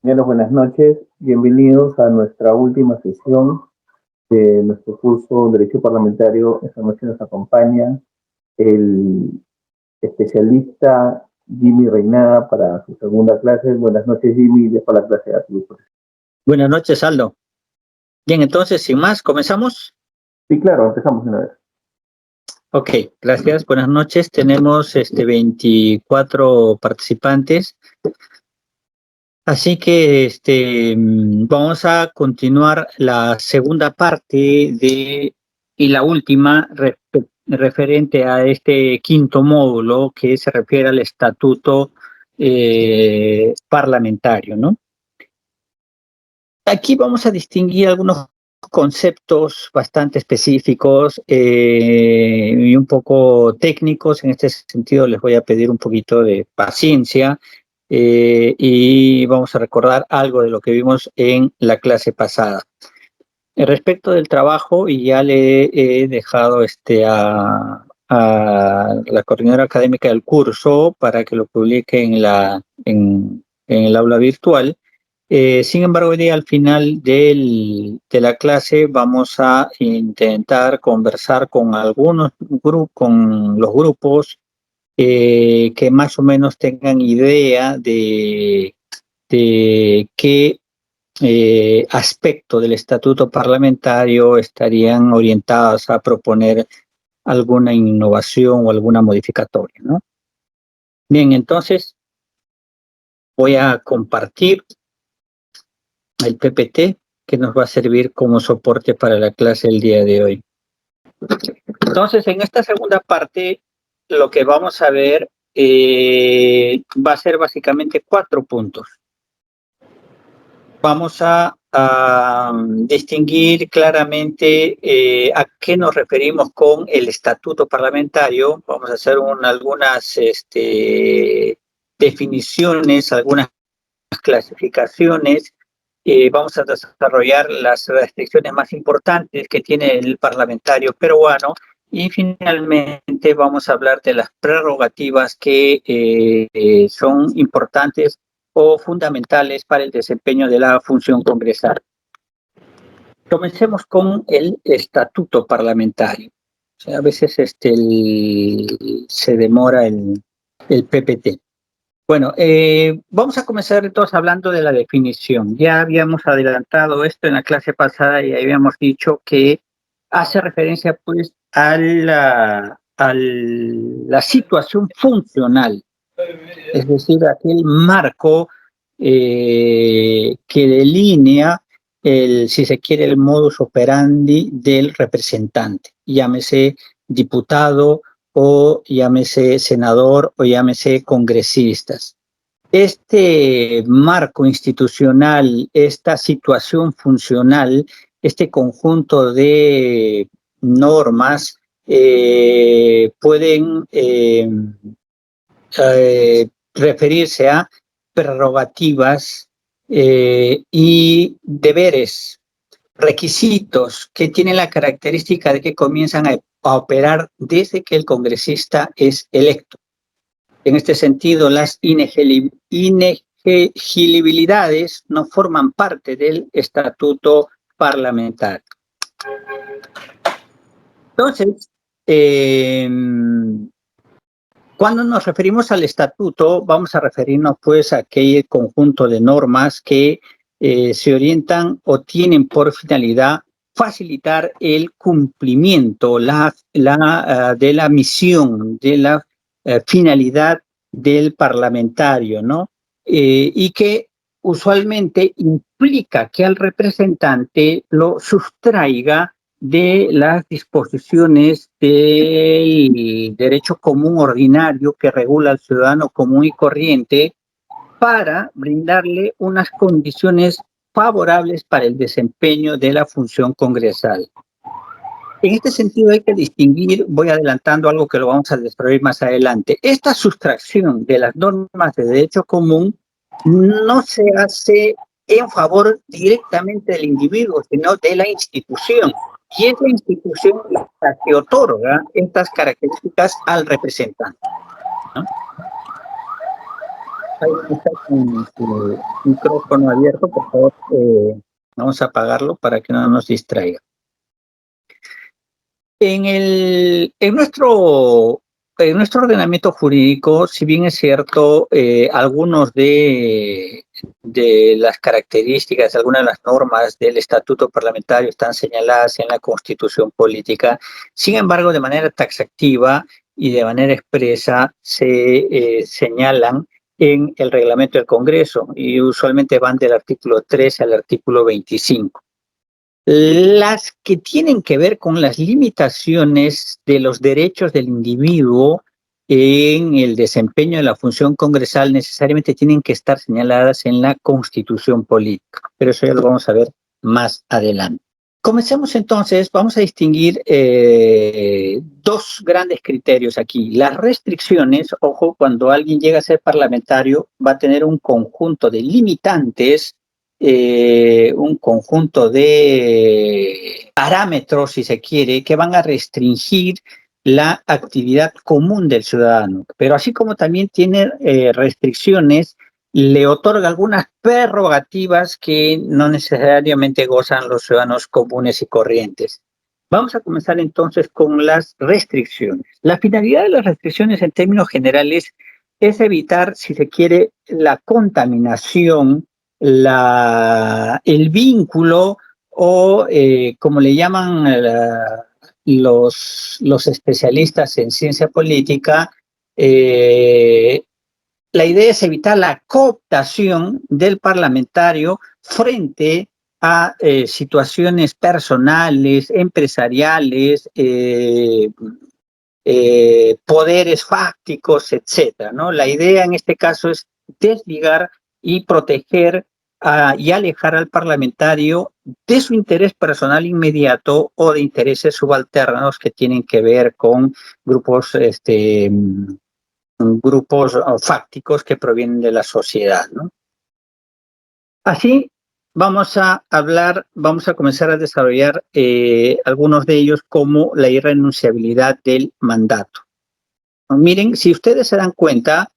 Señores, buenas noches. Bienvenidos a nuestra última sesión de nuestro curso Derecho Parlamentario. Esta noche nos acompaña el especialista Jimmy Reynada para su segunda clase. Buenas noches, Jimmy. Dejo la clase a tu profesor. Buenas noches, Aldo. Bien, entonces, sin más, ¿comenzamos? Sí, claro, empezamos una vez. Ok, gracias. Buenas noches. Tenemos 24 participantes. Así que vamos a continuar la segunda parte y la última referente a este quinto módulo que se refiere al estatuto parlamentario, ¿no? Aquí vamos a distinguir algunos conceptos bastante específicos y un poco técnicos. En este sentido les voy a pedir un poquito de paciencia y vamos a recordar algo de lo que vimos en la clase pasada. Respecto del trabajo, y ya le he dejado a la coordinadora académica del curso para que lo publique en el aula virtual. Sin embargo, hoy día al final de la clase vamos a intentar conversar con con los grupos que más o menos tengan idea de qué aspecto del estatuto parlamentario estarían orientados a proponer alguna innovación o alguna modificatoria, ¿no? Bien, entonces voy a compartir el PPT que nos va a servir como soporte para la clase el día de hoy. Entonces, en esta segunda parte, lo que vamos a ver va a ser básicamente 4 puntos. Vamos a distinguir claramente a qué nos referimos con el estatuto parlamentario. Vamos a hacer algunas definiciones, algunas clasificaciones. Vamos a desarrollar las restricciones más importantes que tiene el parlamentario peruano y finalmente vamos a hablar de las prerrogativas que son importantes o fundamentales para el desempeño de la función congresal. Comencemos con el estatuto parlamentario. O sea, a veces se demora el PPT. Bueno, vamos a comenzar entonces hablando de la definición. Ya habíamos adelantado esto en la clase pasada y habíamos dicho que hace referencia pues a la situación funcional, es decir, aquel marco que delinea si se quiere, el modus operandi del representante, llámese diputado o llámese senador o llámese congresistas. Este marco institucional, esta situación funcional, este conjunto de normas pueden referirse a prerrogativas y deberes, requisitos que tienen la característica de que comienzan a operar desde que el congresista es electo. En este sentido, las inelegibilidades no forman parte del estatuto parlamentario. Entonces, cuando nos referimos al estatuto, vamos a referirnos pues a aquel conjunto de normas que se orientan o tienen por finalidad facilitar el cumplimiento de la misión, de la finalidad del parlamentario, ¿no? Y que usualmente implica que al representante lo sustraiga de las disposiciones del derecho común ordinario que regula al ciudadano común y corriente para brindarle unas condiciones favorables para el desempeño de la función congresal. En este sentido hay que distinguir, voy adelantando algo que lo vamos a desarrollar más adelante, esta sustracción de las normas de derecho común no se hace en favor directamente del individuo, sino de la institución. Y es la institución la que otorga estas características al representante, ¿no? Alguien está con su micrófono abierto, por favor, vamos a apagarlo para que no nos distraiga. En nuestro ordenamiento jurídico, si bien es cierto, algunos de las características, algunas de las normas del estatuto parlamentario están señaladas en la Constitución política, sin embargo, de manera taxativa y de manera expresa se señalan en el reglamento del Congreso y usualmente van del artículo 13 al artículo 25. Las que tienen que ver con las limitaciones de los derechos del individuo en el desempeño de la función congresal necesariamente tienen que estar señaladas en la Constitución política, pero eso ya lo vamos a ver más adelante. Comencemos entonces, vamos a distinguir dos grandes criterios aquí. Las restricciones, ojo, cuando alguien llega a ser parlamentario va a tener un conjunto de limitantes, un conjunto de parámetros, si se quiere, que van a restringir la actividad común del ciudadano. Pero así como también tiene restricciones, le otorga algunas prerrogativas que no necesariamente gozan los ciudadanos comunes y corrientes. Vamos a comenzar entonces con las restricciones. La finalidad de las restricciones en términos generales es evitar, si se quiere, la contaminación, el vínculo o, como le llaman los especialistas en ciencia política, la idea es evitar la cooptación del parlamentario frente a situaciones personales, empresariales, poderes fácticos, etcétera, ¿no? La idea en este caso es desligar y proteger y alejar al parlamentario de su interés personal inmediato o de intereses subalternos que tienen que ver con grupos fácticos que provienen de la sociedad, ¿no? Así vamos a comenzar a desarrollar algunos de ellos, como la irrenunciabilidad del mandato. Miren, si ustedes se dan cuenta,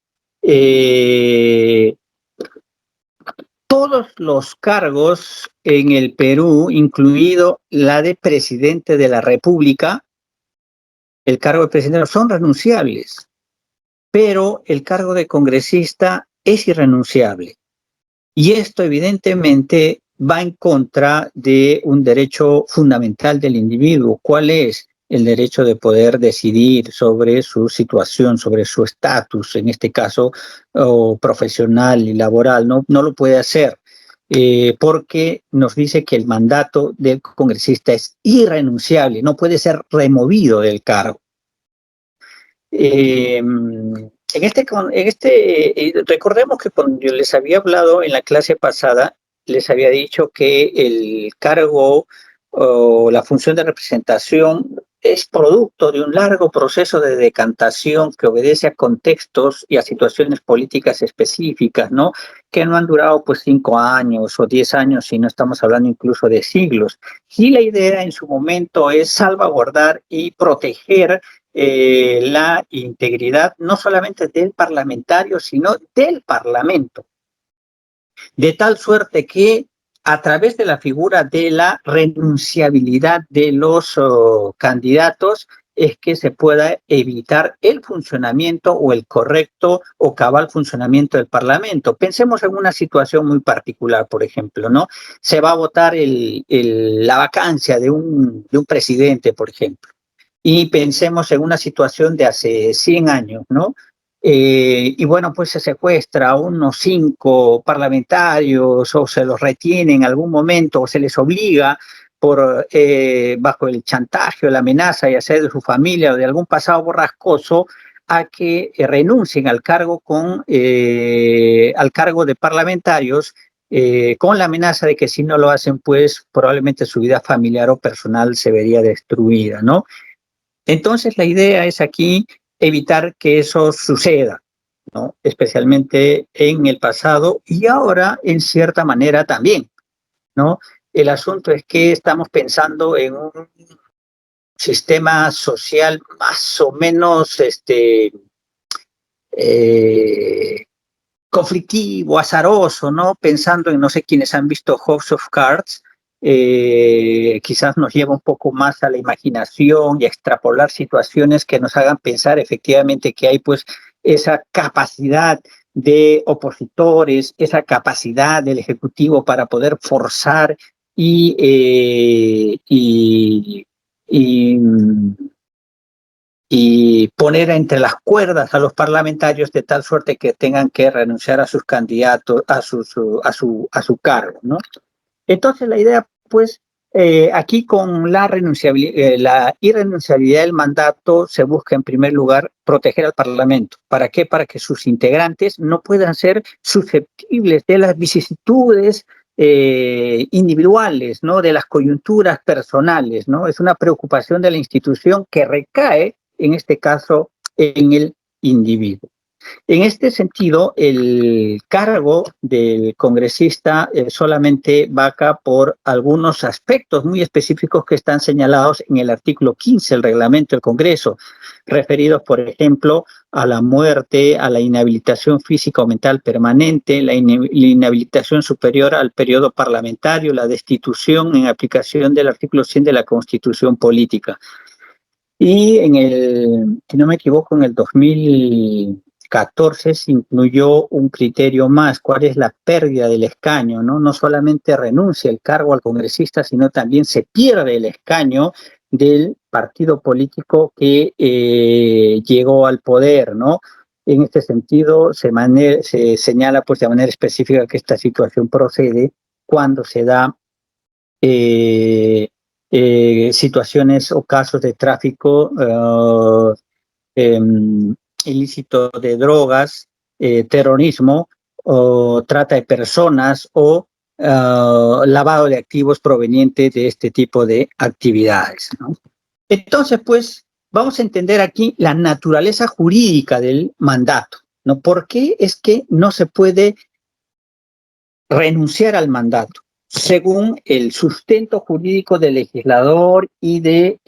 todos los cargos en el Perú, incluido la de presidente de la República, el cargo de presidente, son renunciables, pero el cargo de congresista es irrenunciable. Y esto evidentemente va en contra de un derecho fundamental del individuo. ¿Cuál es? El derecho de poder decidir sobre su situación, sobre su estatus, en este caso, profesional y laboral. No lo puede hacer porque nos dice que el mandato del congresista es irrenunciable, no puede ser removido del cargo. Recordemos que cuando yo les había hablado en la clase pasada, les había dicho que el cargo o la función de representación es producto de un largo proceso de decantación que obedece a contextos y a situaciones políticas específicas, ¿no? Que no han durado pues 5 años o 10 años, sino estamos hablando incluso de siglos. Y la idea en su momento es salvaguardar y proteger la integridad no solamente del parlamentario, sino del Parlamento. De tal suerte que a través de la figura de la renunciabilidad de los candidatos es que se pueda evitar el funcionamiento o el correcto o cabal funcionamiento del Parlamento. Pensemos en una situación muy particular, por ejemplo, ¿no? Se va a votar la vacancia de un presidente, por ejemplo. Y pensemos en una situación de hace 100 años, ¿no? Y bueno, pues se secuestra a unos 5 parlamentarios o se los retiene en algún momento o se les obliga bajo el chantaje o la amenaza, ya sea de su familia o de algún pasado borrascoso, a que renuncien al cargo al cargo de parlamentarios, con la amenaza de que si no lo hacen, pues probablemente su vida familiar o personal se vería destruida, ¿no? Entonces, la idea es aquí evitar que eso suceda, ¿no? Especialmente en el pasado y ahora, en cierta manera, también, ¿no? El asunto es que estamos pensando en un sistema social más o menos conflictivo, azaroso, ¿no? Pensando en, no sé quiénes han visto House of Cards, quizás nos lleva un poco más a la imaginación y a extrapolar situaciones que nos hagan pensar efectivamente que hay pues esa capacidad de opositores, esa capacidad del Ejecutivo para poder forzar y y poner entre las cuerdas a los parlamentarios de tal suerte que tengan que renunciar a sus candidatos, a su cargo, ¿no? Entonces la idea, pues, aquí con la irrenunciabilidad del mandato se busca en primer lugar proteger al Parlamento. ¿Para qué? Para que sus integrantes no puedan ser susceptibles de las vicisitudes individuales, ¿no? De las coyunturas personales, ¿no? Es una preocupación de la institución que recae, en este caso, en el individuo. En este sentido, el cargo del congresista solamente vaca por algunos aspectos muy específicos que están señalados en el artículo 15 del reglamento del Congreso, referidos, por ejemplo, a la muerte, a la inhabilitación física o mental permanente, la inhabilitación superior al periodo parlamentario, la destitución en aplicación del artículo 100 de la Constitución Política. Y si no me equivoco, en el 2014 se incluyó un criterio más, cuál es la pérdida del escaño, ¿no? No solamente renuncia el cargo al congresista, sino también se pierde el escaño del partido político que llegó al poder, ¿no? En este sentido, se señala pues de manera específica que esta situación procede cuando se da situaciones o casos de tráfico ilícito de drogas, terrorismo, o trata de personas o lavado de activos provenientes de este tipo de actividades, ¿no? Entonces, pues, vamos a entender aquí la naturaleza jurídica del mandato, ¿no? ¿Por qué es que no se puede renunciar al mandato? Según el sustento jurídico del legislador y de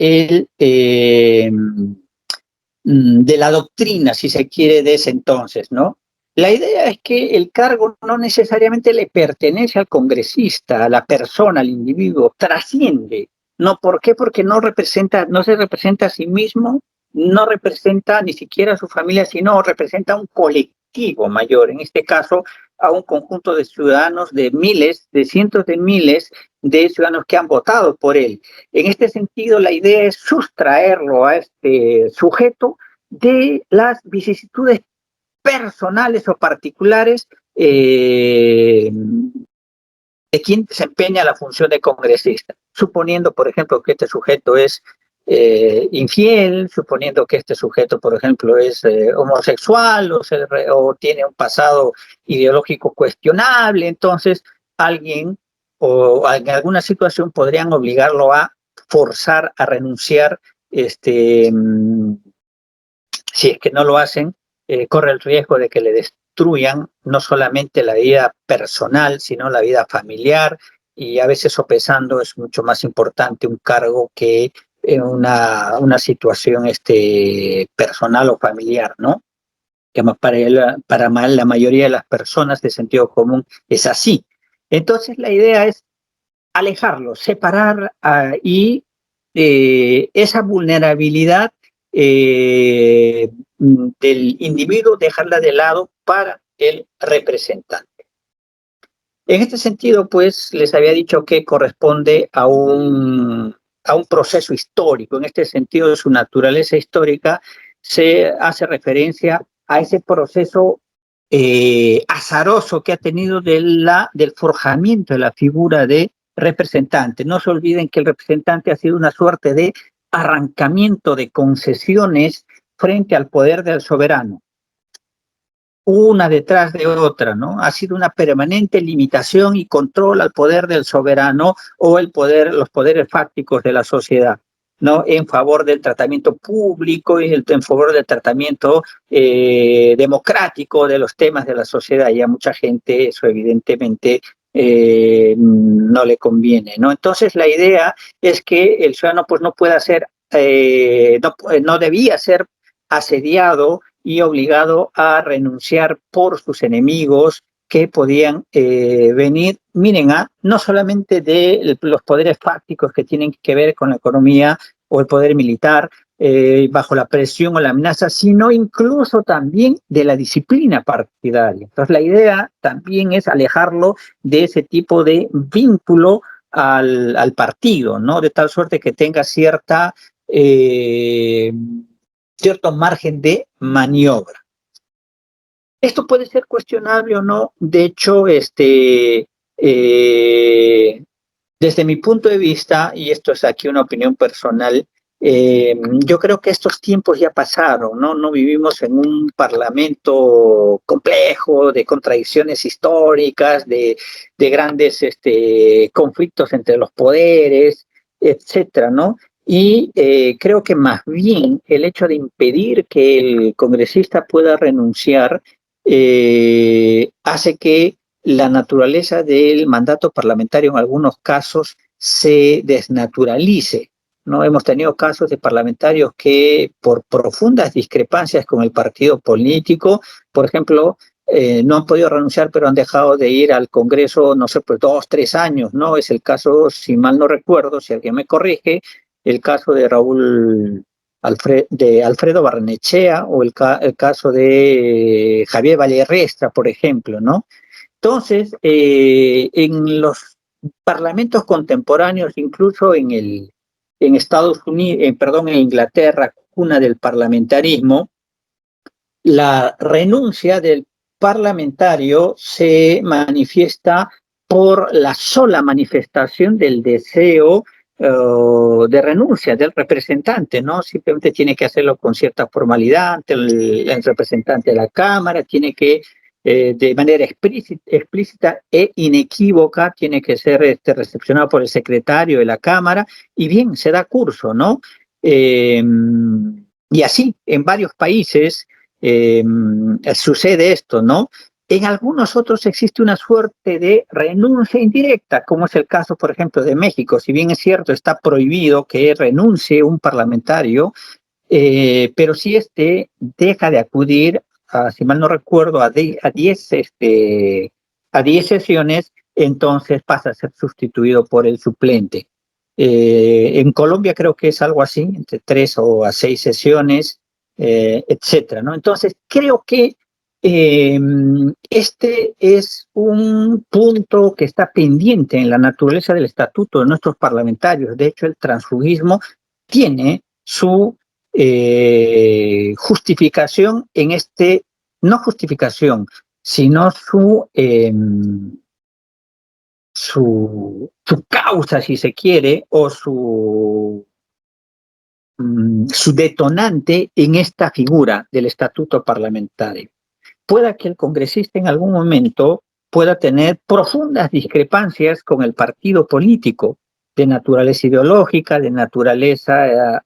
la doctrina, si se quiere, de ese entonces, ¿no? La idea es que el cargo no necesariamente le pertenece al congresista, a la persona, al individuo, trasciende. ¿No? ¿Por qué? Porque no se representa a sí mismo, no representa ni siquiera a su familia, sino representa a un colectivo mayor, en este caso a un conjunto de ciudadanos, de miles, de cientos de miles de ciudadanos que han votado por él. En este sentido, la idea es sustraerlo a este sujeto de las vicisitudes personales o particulares de quien desempeña la función de congresista, suponiendo, por ejemplo, que este sujeto es infiel, suponiendo que este sujeto, por ejemplo, es homosexual o tiene un pasado ideológico cuestionable, entonces alguien o en alguna situación podrían obligarlo a forzar a renunciar, si es que no lo hacen, corre el riesgo de que le destruyan no solamente la vida personal, sino la vida familiar, y a veces sopesando es mucho más importante un cargo que una situación personal o familiar, ¿no? Que para la mayoría de las personas de sentido común es así. Entonces la idea es alejarlo, separar y esa vulnerabilidad del individuo, dejarla de lado para el representante. En este sentido, pues, les había dicho que corresponde a un proceso histórico. En este sentido, de su naturaleza histórica, se hace referencia a ese proceso azaroso que ha tenido del forjamiento de la figura de representante. No se olviden que el representante ha sido una suerte de arrancamiento de concesiones frente al poder del soberano, una detrás de otra, ¿no? Ha sido una permanente limitación y control al poder del soberano o los poderes fácticos de la sociedad, ¿no? En favor del tratamiento público y en favor del tratamiento democrático de los temas de la sociedad. Y a mucha gente eso evidentemente no le conviene, ¿no? Entonces la idea es que el ciudadano pues no pueda ser, no debía ser asediado y obligado a renunciar por sus enemigos que podían venir, miren, no solamente de los poderes fácticos que tienen que ver con la economía o el poder militar, bajo la presión o la amenaza, sino incluso también de la disciplina partidaria. Entonces, la idea también es alejarlo de ese tipo de vínculo al partido, ¿no? De tal suerte que tenga cierto margen de maniobra. Esto puede ser cuestionable o no. De hecho, desde mi punto de vista, y esto es aquí una opinión personal, yo creo que estos tiempos ya pasaron, ¿no? No vivimos en un parlamento complejo, de contradicciones históricas, de grandes conflictos entre los poderes, etcétera, ¿no? Y creo que más bien el hecho de impedir que el congresista pueda renunciar hace que la naturaleza del mandato parlamentario en algunos casos se desnaturalice, ¿no? Hemos tenido casos de parlamentarios que por profundas discrepancias con el partido político, por ejemplo, no han podido renunciar, pero han dejado de ir al Congreso, no sé, pues 2, 3 años, ¿no? Es el caso, si mal no recuerdo, si alguien me corrige, el caso de Alfredo Barrenechea o el caso de Javier Vallerrestra, por ejemplo, ¿no? Entonces, en los parlamentos contemporáneos, incluso en Estados Unidos, en Inglaterra, cuna del parlamentarismo, la renuncia del parlamentario se manifiesta por la sola manifestación del deseo de renuncia del representante, ¿no? Simplemente tiene que hacerlo con cierta formalidad ante el representante de la Cámara, tiene que de manera explícita e inequívoca, tiene que ser recepcionado por el secretario de la Cámara, y bien, se da curso, ¿no? Y así, en varios países sucede esto, ¿no? En algunos otros existe una suerte de renuncia indirecta, como es el caso, por ejemplo, de México. Si bien es cierto, está prohibido que renuncie un parlamentario, pero si deja de acudir, si mal no recuerdo, a 10 sesiones, entonces pasa a ser sustituido por el suplente. En Colombia creo que es algo así, entre 3 o a 6 sesiones, etcétera, ¿no? Entonces, creo que este es un punto que está pendiente en la naturaleza del estatuto de nuestros parlamentarios. De hecho, el transfugismo tiene su justificación en no justificación, sino su causa, si se quiere, o su detonante en esta figura del estatuto parlamentario. Pueda que el congresista en algún momento pueda tener profundas discrepancias con el partido político, de naturaleza ideológica, de naturaleza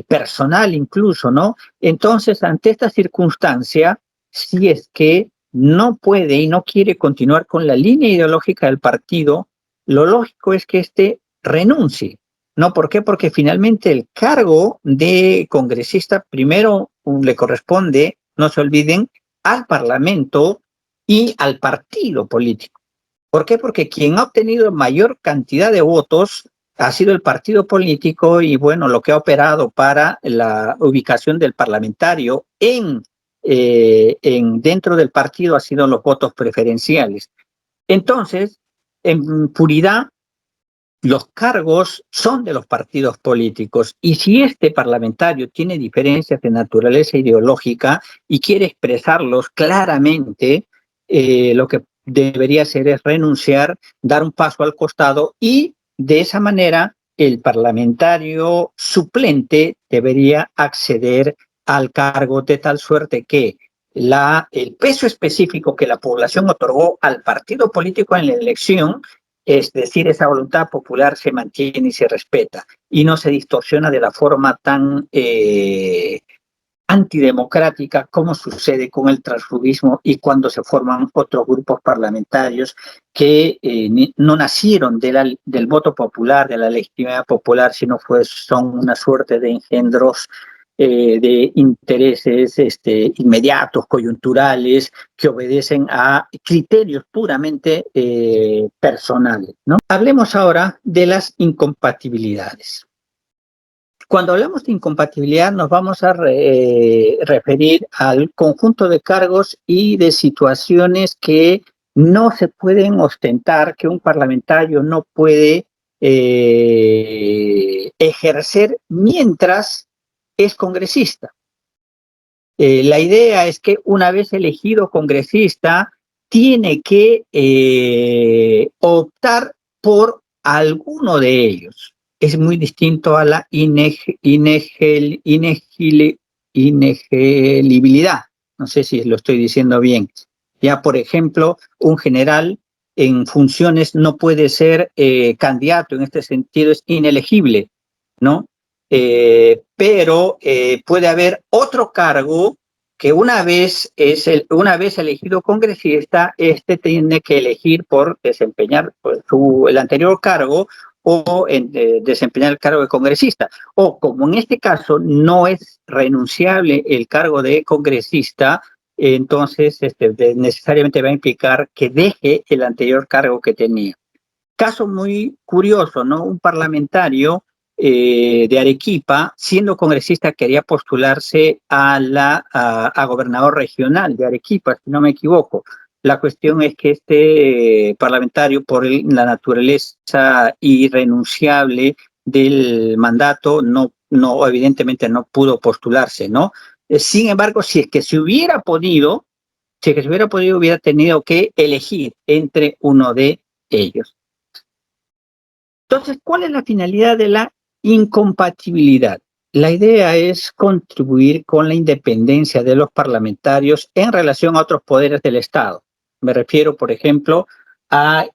personal incluso, ¿no? Entonces, ante esta circunstancia, si es que no puede y no quiere continuar con la línea ideológica del partido, lo lógico es que renuncie. ¿No? ¿Por qué? Porque finalmente el cargo de congresista primero le corresponde, no se olviden, al Parlamento y al partido político. ¿Por qué? Porque quien ha obtenido mayor cantidad de votos ha sido el partido político y, bueno, lo que ha operado para la ubicación del parlamentario dentro del partido ha sido los votos preferenciales. Entonces, en puridad, los cargos son de los partidos políticos y si este parlamentario tiene diferencias de naturaleza ideológica y quiere expresarlos claramente, lo que debería hacer es renunciar, dar un paso al costado y de esa manera el parlamentario suplente debería acceder al cargo de tal suerte que el peso específico que la población otorgó al partido político en la elección, es decir, esa voluntad popular se mantiene y se respeta y no se distorsiona de la forma tan antidemocrática como sucede con el transfugismo y cuando se forman otros grupos parlamentarios que no nacieron del voto popular, de la legitimidad popular, sino son una suerte de engendros de intereses inmediatos, coyunturales, que obedecen a criterios puramente personales, ¿no? Hablemos ahora de las incompatibilidades. Cuando hablamos de incompatibilidad nos vamos a referir al conjunto de cargos y de situaciones que no se pueden ostentar, que un parlamentario no puede ejercer mientras es congresista. La idea es que una vez elegido congresista, tiene que optar por alguno de ellos. Es muy distinto a la inelegibilidad. No sé si lo estoy diciendo bien. Ya, por ejemplo, un general en funciones no puede ser candidato, en este sentido es inelegible, ¿no? Pero puede haber otro cargo que una vez elegido congresista, tiene que elegir por desempeñar el anterior cargo o desempeñar el cargo de congresista. O como en este caso no es renunciable el cargo de congresista, entonces necesariamente va a implicar que deje el anterior cargo que tenía. Caso muy curioso, ¿no? Un parlamentario de Arequipa, siendo congresista, quería postularse a gobernador regional de Arequipa, si no me equivoco. La cuestión es que este parlamentario, por la naturaleza irrenunciable del mandato, evidentemente no pudo postularse, ¿no? Sin embargo, si es que se hubiera podido, hubiera tenido que elegir entre uno de ellos. Entonces, ¿cuál es la finalidad de la incompatibilidad? La idea es contribuir con la independencia de los parlamentarios en relación a otros poderes del Estado. Me refiero, por ejemplo, a,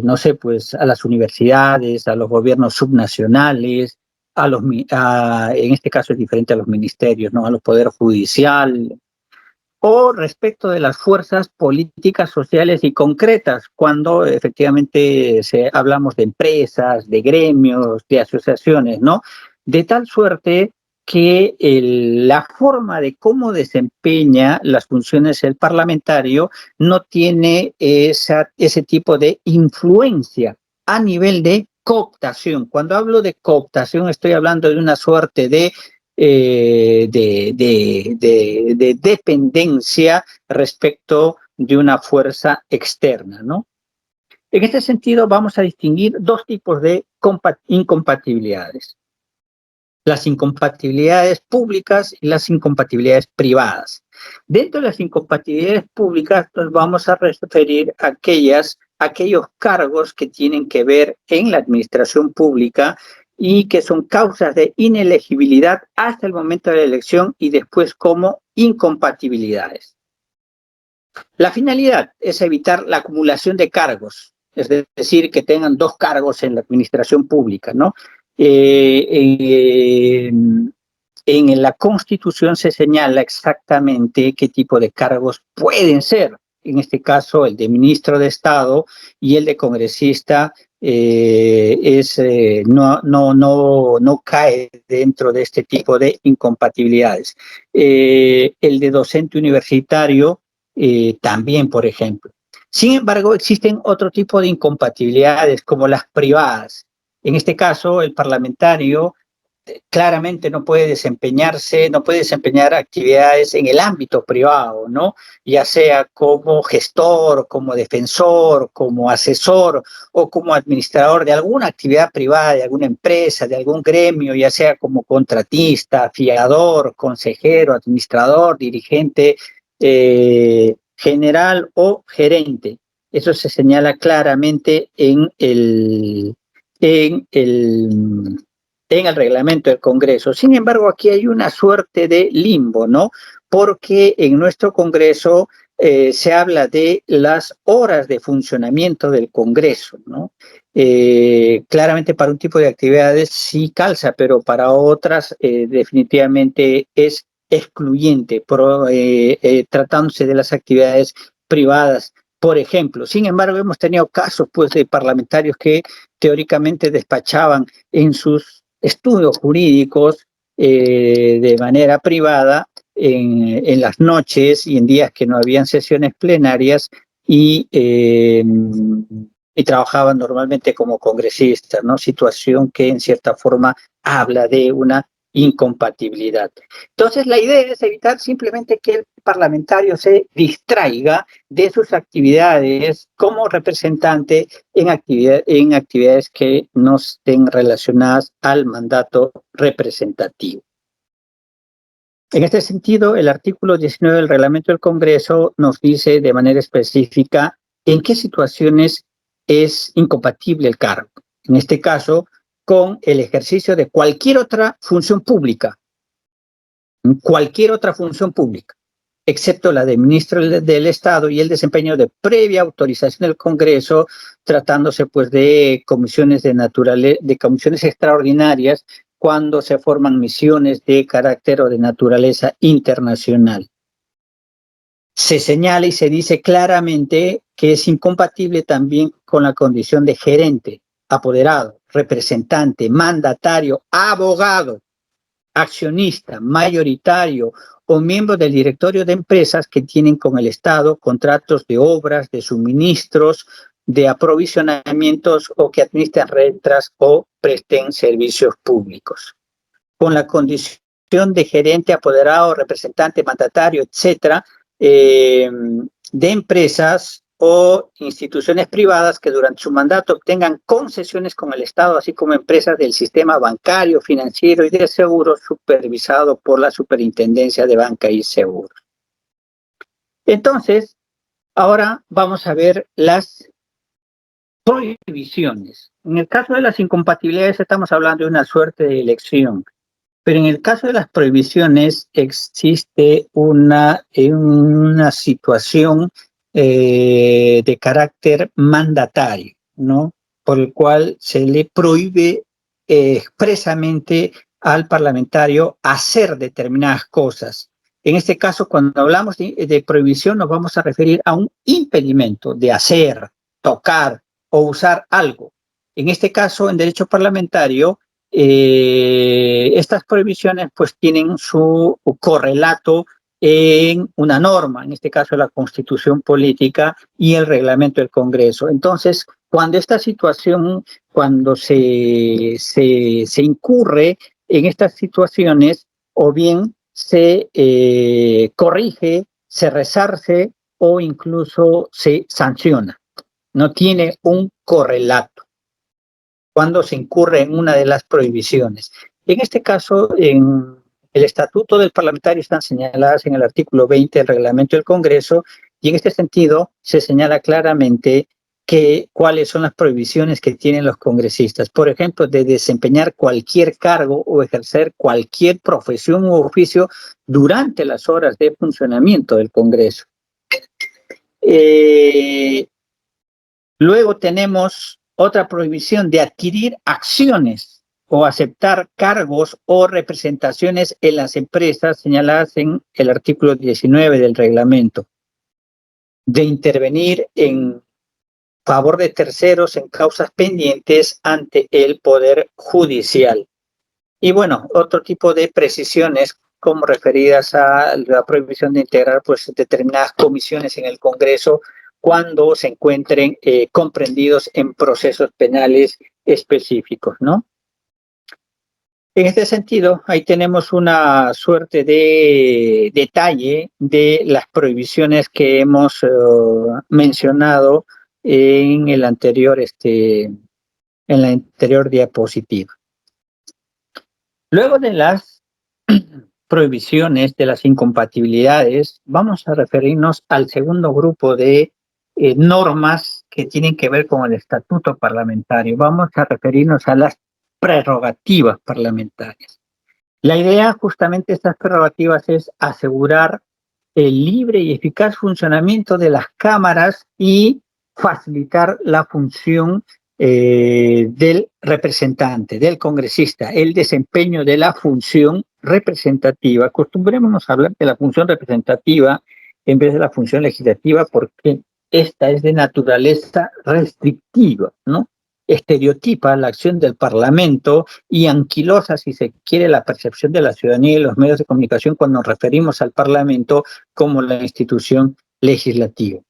no sé, pues a las universidades, a los gobiernos subnacionales, en este caso es diferente a los ministerios, ¿no? A los poderes judicial, o respecto de las fuerzas políticas, sociales y concretas, cuando efectivamente hablamos de empresas, de gremios, de asociaciones, ¿no? De tal suerte que la forma de cómo desempeña las funciones el parlamentario no tiene ese tipo de influencia a nivel de cooptación. Cuando hablo de cooptación estoy hablando de una suerte de dependencia respecto de una fuerza externa, ¿no? En este sentido, vamos a distinguir dos tipos de incompatibilidades: las incompatibilidades públicas y las incompatibilidades privadas. Dentro de las incompatibilidades públicas nos vamos a referir a aquellos cargos que tienen que ver en la administración pública y que son causas de inelegibilidad hasta el momento de la elección y después como incompatibilidades. La finalidad es evitar la acumulación de cargos, es decir, que tengan dos cargos en la administración pública, ¿no? En la Constitución se señala exactamente qué tipo de cargos pueden ser. En este caso, el de ministro de Estado y el de congresista no cae dentro de este tipo de incompatibilidades. El de docente universitario también, por ejemplo. Sin embargo, existen otro tipo de incompatibilidades como las privadas. En este caso, el parlamentario claramente no puede desempeñar actividades en el ámbito privado, ¿no? Ya sea como gestor, como defensor, como asesor o como administrador de alguna actividad privada, de alguna empresa, de algún gremio, ya sea como contratista, fiador, consejero, administrador, dirigente general o gerente. Eso se señala claramente en el reglamento del Congreso. Sin embargo, aquí hay una suerte de limbo, ¿no? Porque en nuestro Congreso se habla de las horas de funcionamiento del Congreso, ¿no? Claramente para un tipo de actividades sí calza, pero para otras definitivamente es excluyente, tratándose de las actividades privadas, por ejemplo. Sin embargo, hemos tenido casos, pues, de parlamentarios que teóricamente despachaban en sus estudios jurídicos de manera privada en las noches y en días que no habían sesiones plenarias y trabajaban normalmente como congresistas, ¿no? Situación que en cierta forma habla de una incompatibilidad. Entonces, la idea es evitar simplemente que el parlamentario se distraiga de sus actividades como representante en actividades que no estén relacionadas al mandato representativo. En este sentido, el artículo 19 del reglamento del Congreso nos dice de manera específica en qué situaciones es incompatible el cargo. En este caso, con el ejercicio de cualquier otra función pública, excepto la de ministro del Estado y el desempeño de previa autorización del Congreso, tratándose pues de comisiones de comisiones extraordinarias cuando se forman misiones de carácter o de naturaleza internacional. Se señala y se dice claramente que es incompatible también con la condición de gerente, apoderado, representante, mandatario, abogado, accionista, mayoritario o miembro del directorio de empresas que tienen con el Estado contratos de obras, de suministros, de aprovisionamientos o que administren rentas o presten servicios públicos. Con la condición de gerente, apoderado, representante, mandatario, etcétera, de empresas o instituciones privadas que durante su mandato obtengan concesiones con el Estado, así como empresas del sistema bancario, financiero y de seguros supervisado por la Superintendencia de Banca y Seguros. Entonces, ahora vamos a ver las prohibiciones. En el caso de las incompatibilidades estamos hablando de una suerte de elección. Pero en el caso de las prohibiciones existe una situación de carácter mandatario, ¿no? Por el cual se le prohíbe expresamente al parlamentario hacer determinadas cosas. En este caso, cuando hablamos de prohibición, nos vamos a referir a un impedimento de hacer, tocar o usar algo. En este caso, en derecho parlamentario, estas prohibiciones pues tienen su correlato en una norma, en este caso la Constitución Política y el reglamento del Congreso. Entonces, cuando esta situación, cuando se incurre en estas situaciones, o bien se corrige, se resarce o incluso se sanciona. No tiene un correlato cuando se incurre en una de las prohibiciones. En este caso, en el estatuto del parlamentario están señaladas en el artículo 20 del reglamento del Congreso, y en este sentido se señala claramente cuáles son las prohibiciones que tienen los congresistas. Por ejemplo, de desempeñar cualquier cargo o ejercer cualquier profesión u oficio durante las horas de funcionamiento del Congreso. Luego tenemos otra prohibición de adquirir acciones o aceptar cargos o representaciones en las empresas señaladas en el artículo 19 del reglamento, de intervenir en favor de terceros en causas pendientes ante el Poder Judicial. Y bueno, otro tipo de precisiones como referidas a la prohibición de integrar pues determinadas comisiones en el Congreso cuando se encuentren comprendidos en procesos penales específicos, ¿no? En este sentido, ahí tenemos una suerte de detalle de las prohibiciones que hemos mencionado en el anterior, en la anterior diapositiva. Luego de las prohibiciones, de las incompatibilidades, vamos a referirnos al segundo grupo de normas que tienen que ver con el estatuto parlamentario. Vamos a referirnos a las prerrogativas parlamentarias. La idea justamente de estas prerrogativas es asegurar el libre y eficaz funcionamiento de las cámaras y facilitar la función del representante, del congresista, el desempeño de la función representativa. Acostumbrémonos a hablar de la función representativa en vez de la función legislativa porque esta es de naturaleza restrictiva, ¿no? estereotipa la acción del Parlamento y anquilosa, si se quiere, la percepción de la ciudadanía y los medios de comunicación cuando nos referimos al Parlamento como la institución legislativa.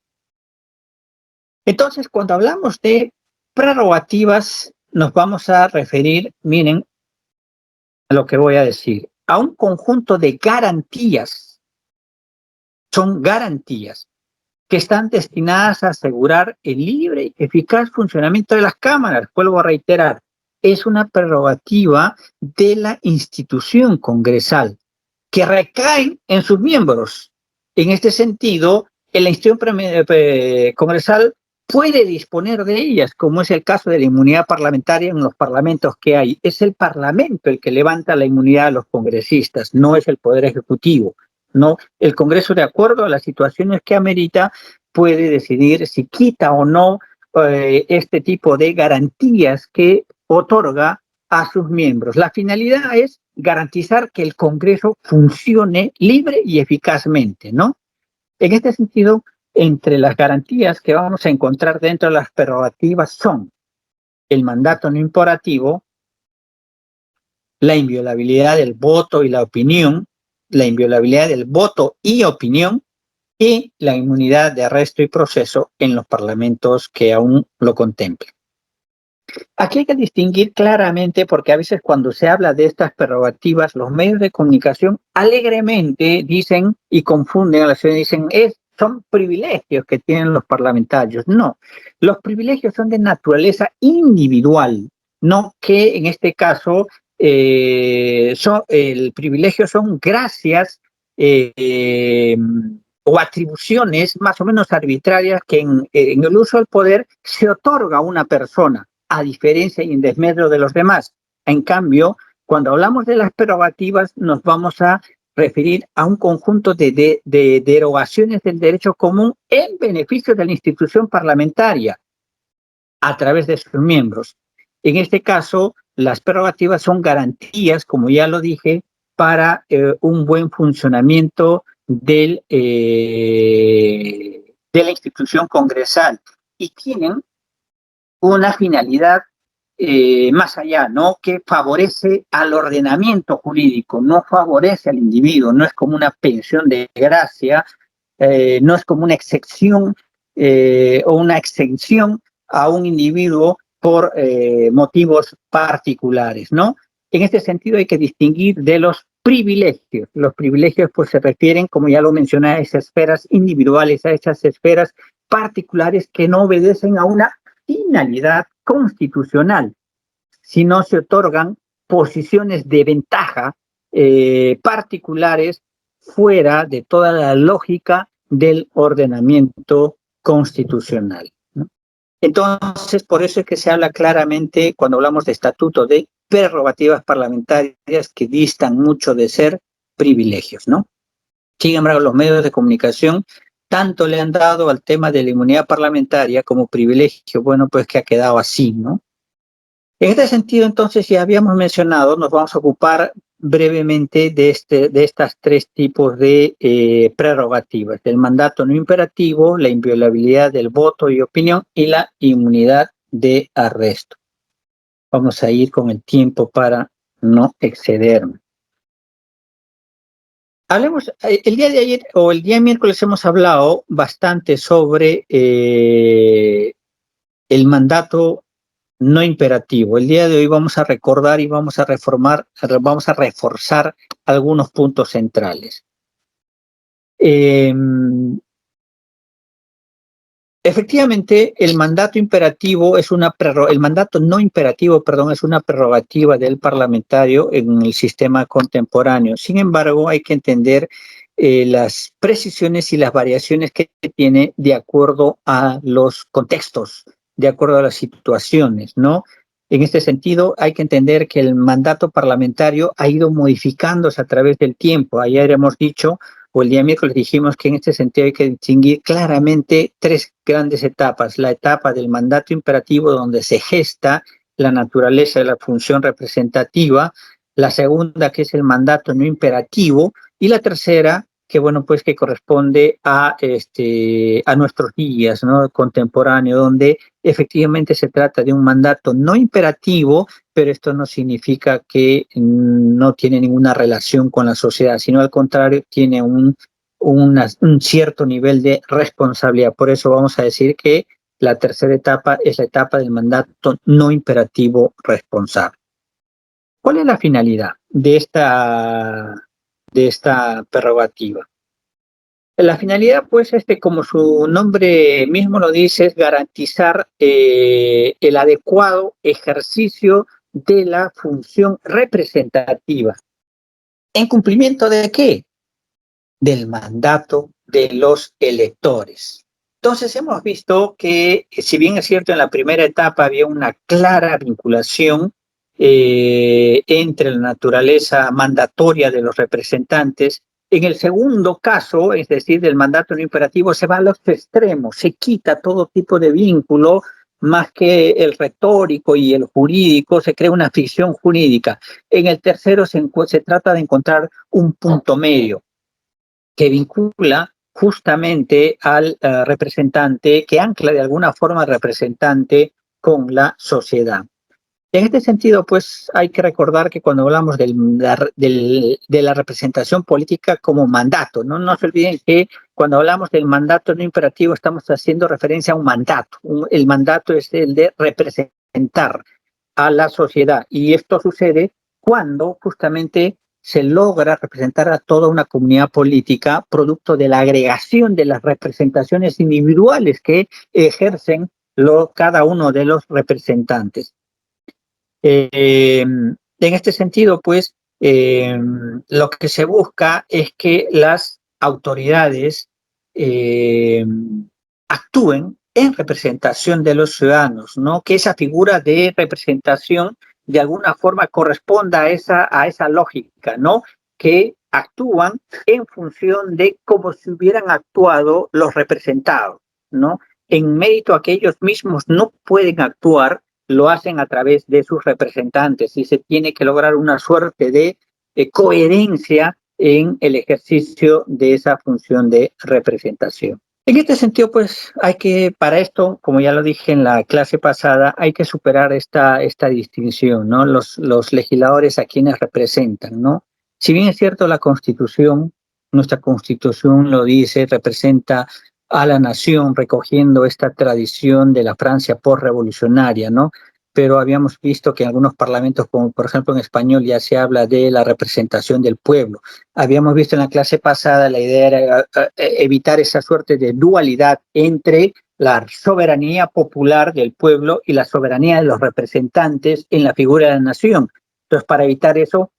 Entonces, cuando hablamos de prerrogativas, nos vamos a referir, miren, a lo que voy a decir, a un conjunto de garantías. Son garantías que están destinadas a asegurar el libre y eficaz funcionamiento de las cámaras. Vuelvo a reiterar, es una prerrogativa de la institución congresal que recae en sus miembros. En este sentido, la institución congresal puede disponer de ellas, como es el caso de la inmunidad parlamentaria en los parlamentos que hay. Es el Parlamento el que levanta la inmunidad a los congresistas, no es el Poder Ejecutivo. No, el Congreso, de acuerdo a las situaciones que amerita, puede decidir si quita o no este tipo de garantías que otorga a sus miembros. La finalidad es garantizar que el Congreso funcione libre y eficazmente, ¿no? En este sentido, entre las garantías que vamos a encontrar dentro de las prerrogativas son el mandato no imperativo, la inviolabilidad del voto y la opinión, la inviolabilidad del voto y opinión, y la inmunidad de arresto y proceso en los parlamentos que aún lo contemplan. Aquí hay que distinguir claramente, porque a veces cuando se habla de estas prerrogativas, los medios de comunicación alegremente dicen y confunden a la ciudadanía, dicen, son privilegios que tienen los parlamentarios. No, los privilegios son de naturaleza individual, no que en este caso el privilegio son gracias o atribuciones más o menos arbitrarias que en el uso del poder se otorga a una persona, a diferencia y en desmedro de los demás. En cambio, cuando hablamos de las prerrogativas, nos vamos a referir a un conjunto de derogaciones del derecho común en beneficio de la institución parlamentaria a través de sus miembros. En este caso, las prerrogativas son garantías, como ya lo dije, para un buen funcionamiento de la institución congresal y tienen una finalidad más allá, ¿no? Que favorece al ordenamiento jurídico, no favorece al individuo, no es como una pensión de gracia, no es como una excepción o una exención a un individuo por motivos particulares, ¿no? En este sentido hay que distinguir de los privilegios. Los privilegios pues se refieren, como ya lo mencioné, a esas esferas individuales, a esas esferas particulares que no obedecen a una finalidad constitucional, si no se otorgan posiciones de ventaja particulares fuera de toda la lógica del ordenamiento constitucional, ¿no? Entonces, por eso es que se habla claramente, cuando hablamos de estatuto, de prerrogativas parlamentarias que distan mucho de ser privilegios, ¿no? Sin embargo, los medios de comunicación tanto le han dado al tema de la inmunidad parlamentaria como privilegio, bueno, pues que ha quedado así, ¿no? En este sentido, entonces, ya habíamos mencionado, nos vamos a ocupar brevemente de estas tres tipos de prerrogativas, del mandato no imperativo, la inviolabilidad del voto y opinión y la inmunidad de arresto. Vamos a ir con el tiempo para no excederme. Hablemos, el día de ayer o el día miércoles hemos hablado bastante sobre el mandato no imperativo. El día de hoy vamos a recordar y vamos a reforzar algunos puntos centrales. Efectivamente, el mandato imperativo es el mandato no imperativo, perdón, es una prerrogativa del parlamentario en el sistema contemporáneo. Sin embargo, hay que entender las precisiones y las variaciones que tiene de acuerdo a los contextos, de acuerdo a las situaciones, ¿no? En este sentido, hay que entender que el mandato parlamentario ha ido modificándose a través del tiempo. Ayer hemos dicho, o el día miércoles dijimos que en este sentido hay que distinguir claramente tres grandes etapas. La etapa del mandato imperativo, donde se gesta la naturaleza de la función representativa. La segunda, que es el mandato no imperativo. Y la tercera, que bueno, pues que corresponde a nuestros días, ¿no? Contemporáneo, donde efectivamente se trata de un mandato no imperativo, pero esto no significa que no tiene ninguna relación con la sociedad, sino al contrario, tiene un cierto nivel de responsabilidad. Por eso vamos a decir que la tercera etapa es la etapa del mandato no imperativo responsable. ¿Cuál es la finalidad de esta prerrogativa? La finalidad, pues, como su nombre mismo lo dice, es garantizar el adecuado ejercicio de la función representativa. ¿En cumplimiento de qué? Del mandato de los electores. Entonces hemos visto que, si bien es cierto, en la primera etapa había una clara vinculación entre la naturaleza mandatoria de los representantes, en el segundo caso, es decir, del mandato no imperativo, se va a los extremos, se quita todo tipo de vínculo, más que el retórico y el jurídico, se crea una ficción jurídica. En el tercero se trata de encontrar un punto medio que vincula justamente al representante, que ancla de alguna forma al representante con la sociedad. En este sentido, pues hay que recordar que cuando hablamos de la representación política como mandato, no se olviden que cuando hablamos del mandato no imperativo estamos haciendo referencia a un mandato. El mandato es el de representar a la sociedad, y esto sucede cuando justamente se logra representar a toda una comunidad política producto de la agregación de las representaciones individuales que ejercen cada uno de los representantes. En este sentido, pues, lo que se busca es que las autoridades actúen en representación de los ciudadanos, ¿no? Que esa figura de representación de alguna forma corresponda a esa lógica, ¿no? Que actúan en función de cómo si hubieran actuado los representados, ¿no? En mérito a que ellos mismos no pueden actuar, lo hacen a través de sus representantes, y se tiene que lograr una suerte de coherencia en el ejercicio de esa función de representación. En este sentido, pues, para esto, como ya lo dije en la clase pasada, hay que superar esta distinción, ¿no? Los legisladores a quienes representan, ¿no? Si bien es cierto, nuestra Constitución lo dice, representa a la nación, recogiendo esta tradición de la Francia postrevolucionaria, ¿no? Pero habíamos visto que en algunos parlamentos, como por ejemplo en español, ya se habla de la representación del pueblo. Habíamos visto en la clase pasada, la idea era evitar esa suerte de dualidad entre la soberanía popular del pueblo y la soberanía de los representantes en la figura de la nación. Entonces, para evitar eso,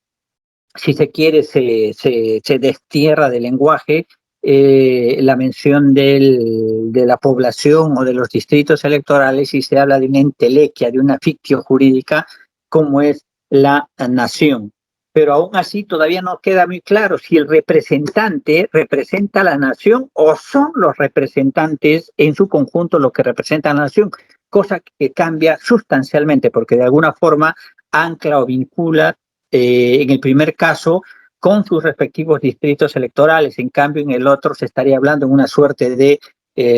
si se quiere, se destierra del lenguaje la mención de la población o de los distritos electorales, y se habla de una entelequia, de una fictio jurídica, como es la nación. Pero aún así todavía no queda muy claro si el representante representa a la nación o son los representantes en su conjunto los que representan a la nación, cosa que cambia sustancialmente, porque de alguna forma ancla o vincula en el primer caso con sus respectivos distritos electorales. En cambio, en el otro se estaría hablando en una suerte de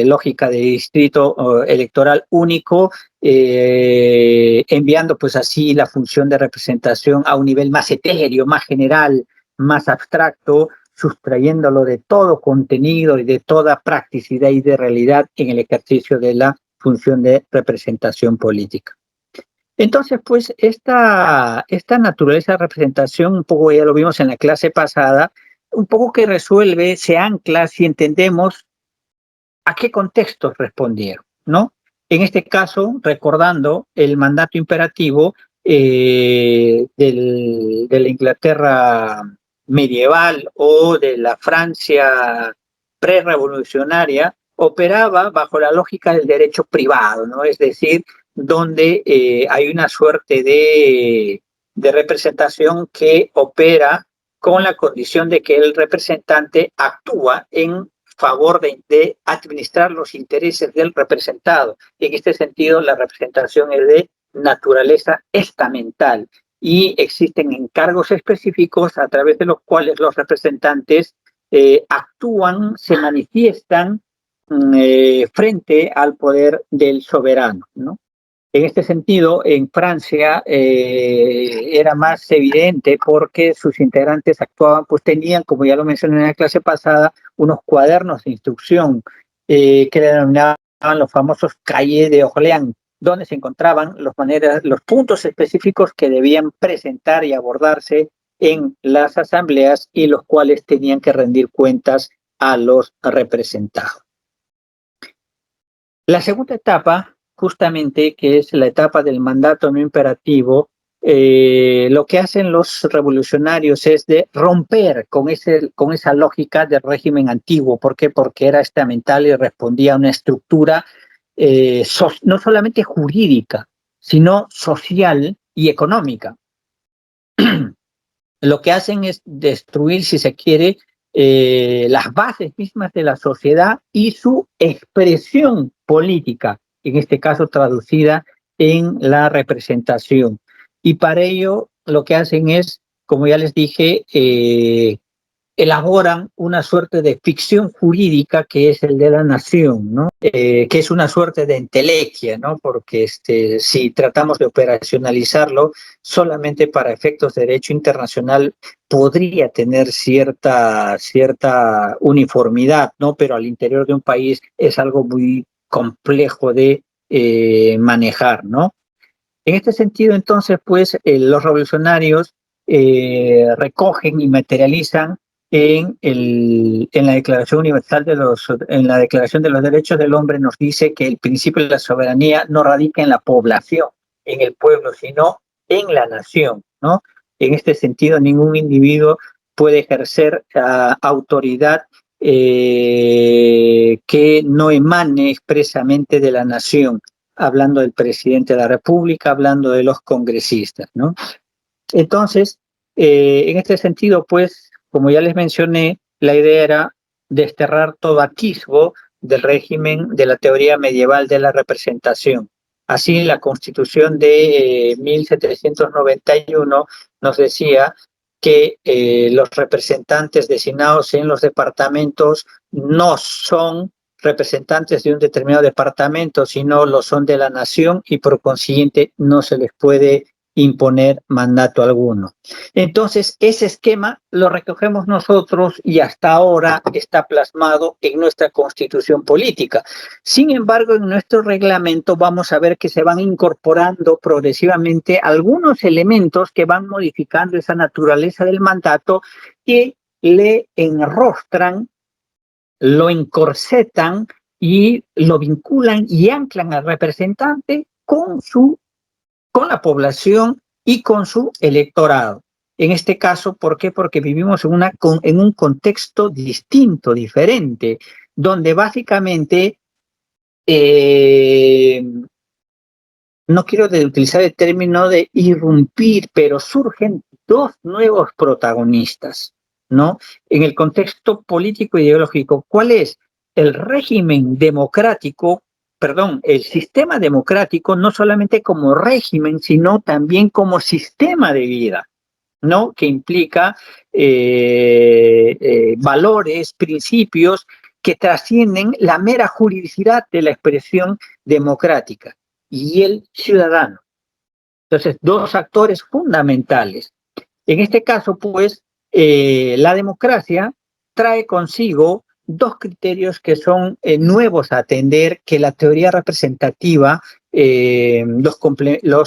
lógica de distrito electoral único, enviando pues así la función de representación a un nivel más etéreo, más general, más abstracto, sustrayéndolo de todo contenido y de toda practicidad y de realidad en el ejercicio de la función de representación política. Entonces, pues, esta naturaleza de representación, un poco ya lo vimos en la clase pasada, un poco que resuelve, se ancla si entendemos a qué contextos respondieron, ¿no? En este caso, recordando el mandato imperativo de la Inglaterra medieval o de la Francia prerrevolucionaria, operaba bajo la lógica del derecho privado, ¿no? Es decir, donde hay una suerte de representación que opera con la condición de que el representante actúa en favor de administrar los intereses del representado. Y en este sentido, la representación es de naturaleza estamental, y existen encargos específicos a través de los cuales los representantes actúan, se manifiestan frente al poder del soberano, ¿no? En este sentido, en Francia era más evidente porque sus integrantes actuaban, pues tenían, como ya lo mencioné en la clase pasada, unos cuadernos de instrucción que denominaban los famosos cahiers de Orléans, donde se encontraban los puntos específicos que debían presentar y abordarse en las asambleas y los cuales tenían que rendir cuentas a los representados. La segunda etapa, justamente, que es la etapa del mandato no imperativo, lo que hacen los revolucionarios es de romper con esa lógica del régimen antiguo. ¿Por qué? Porque era estamental y respondía a una estructura no solamente jurídica, sino social y económica. Lo que hacen es destruir, si se quiere, las bases mismas de la sociedad y su expresión política, en este caso traducida en la representación. Y para ello lo que hacen es, como ya les dije, elaboran una suerte de ficción jurídica que es el de la nación, ¿no? Que es una suerte de entelequia, ¿no? Porque si tratamos de operacionalizarlo solamente para efectos de derecho internacional podría tener cierta uniformidad, ¿no? Pero al interior de un país es algo muy complejo de manejar, ¿no? En este sentido, entonces, pues, los revolucionarios recogen y materializan en la Declaración Universal en la Declaración de los Derechos del Hombre nos dice que el principio de la soberanía no radica en la población, en el pueblo, sino en la nación, ¿no? En este sentido, ningún individuo puede ejercer autoridad que no emane expresamente de la nación, hablando del presidente de la República, hablando de los congresistas, ¿no? Entonces, en este sentido, pues, como ya les mencioné, la idea era desterrar todo atisbo del régimen de la teoría medieval de la representación. Así, la Constitución de 1791 nos decía que los representantes designados en los departamentos no son representantes de un determinado departamento, sino lo son de la nación y por consiguiente no se les puede imponer mandato alguno. Entonces, ese esquema lo recogemos nosotros y hasta ahora está plasmado en nuestra constitución política. Sin embargo, en nuestro reglamento vamos a ver que se van incorporando progresivamente algunos elementos que van modificando esa naturaleza del mandato y le enrostran, lo encorsetan y lo vinculan y anclan al representante con la población y con su electorado. En este caso, ¿por qué? Porque vivimos en un contexto distinto, diferente, donde básicamente, no quiero utilizar el término de irrumpir, pero surgen dos nuevos protagonistas, ¿no? En el contexto político e ideológico, ¿cuál es? El régimen democrático, perdón, el sistema democrático, no solamente como régimen, sino también como sistema de vida, ¿no? Que implica valores, principios que trascienden la mera juridicidad de la expresión democrática y el ciudadano. Entonces, dos actores fundamentales. En este caso, pues, la democracia trae consigo dos criterios que son nuevos a atender, que la teoría representativa los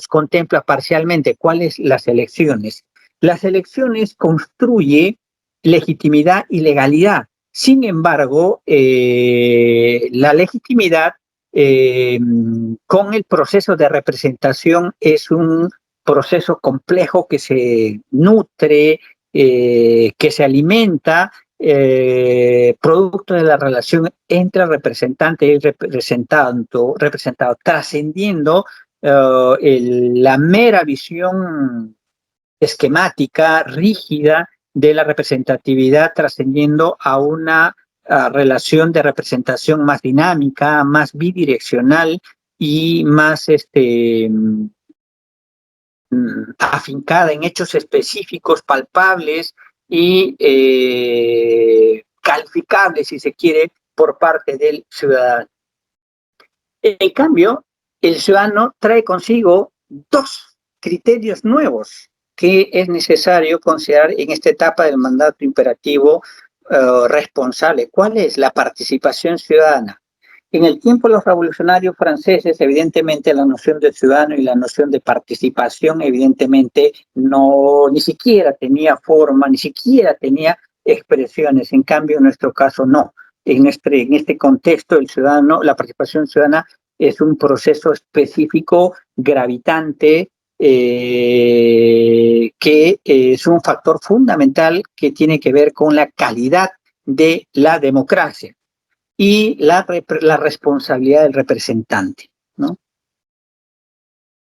contempla parcialmente. ¿Cuáles? Las elecciones. Las elecciones construye legitimidad y legalidad. Sin embargo, la legitimidad con el proceso de representación es un proceso complejo que se nutre, que se alimenta, producto de la relación entre el representante y el representado, trascendiendo la mera visión esquemática, rígida de la representatividad, trascendiendo a una relación de representación más dinámica, más bidireccional y más afincada en hechos específicos, palpables y calificable, si se quiere, por parte del ciudadano. En cambio, el ciudadano trae consigo dos criterios nuevos que es necesario considerar en esta etapa del mandato imperativo responsable. ¿Cuál es? La participación ciudadana. En el tiempo de los revolucionarios franceses, evidentemente la noción de ciudadano y la noción de participación, evidentemente, ni siquiera tenía forma, ni siquiera tenía expresiones. En cambio, en nuestro caso, no. En este contexto, el ciudadano, la participación ciudadana es un proceso específico, gravitante, que es un factor fundamental que tiene que ver con la calidad de la democracia y la responsabilidad del representante, ¿no?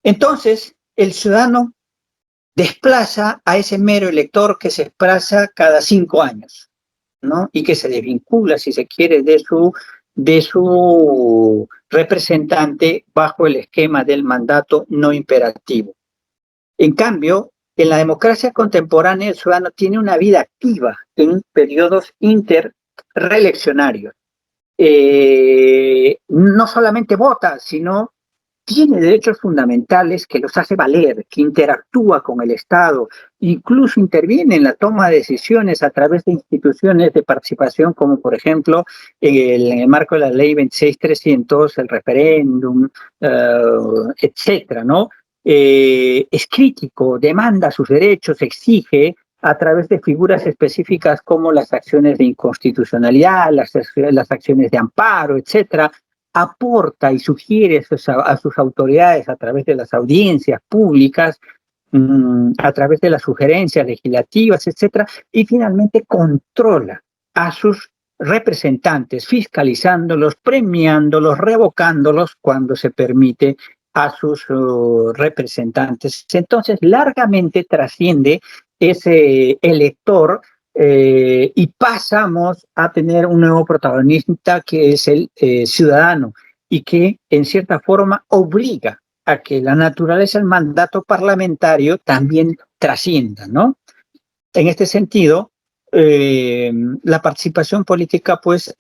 Entonces, el ciudadano desplaza a ese mero elector que se desplaza cada 5 años, ¿no? Y que se desvincula, si se quiere, de su representante bajo el esquema del mandato no imperativo. En cambio, en la democracia contemporánea, el ciudadano tiene una vida activa en periodos interreeleccionarios. No solamente vota, sino tiene derechos fundamentales que los hace valer, que interactúa con el Estado, incluso interviene en la toma de decisiones a través de instituciones de participación, como por ejemplo en el marco de la ley 26.300, el referéndum, etcétera, ¿no? Es crítico, demanda sus derechos, exige a través de figuras específicas como las acciones de inconstitucionalidad, las acciones de amparo, etcétera, aporta y sugiere a sus autoridades a través de las audiencias públicas, a través de las sugerencias legislativas, etcétera, y finalmente controla a sus representantes, fiscalizándolos, premiándolos, revocándolos cuando se permite a sus representantes. Entonces, largamente trasciende ese elector y pasamos a tener un nuevo protagonista que es el ciudadano y que en cierta forma obliga a que la naturaleza del mandato parlamentario también trascienda, ¿no? En este sentido, la participación política pues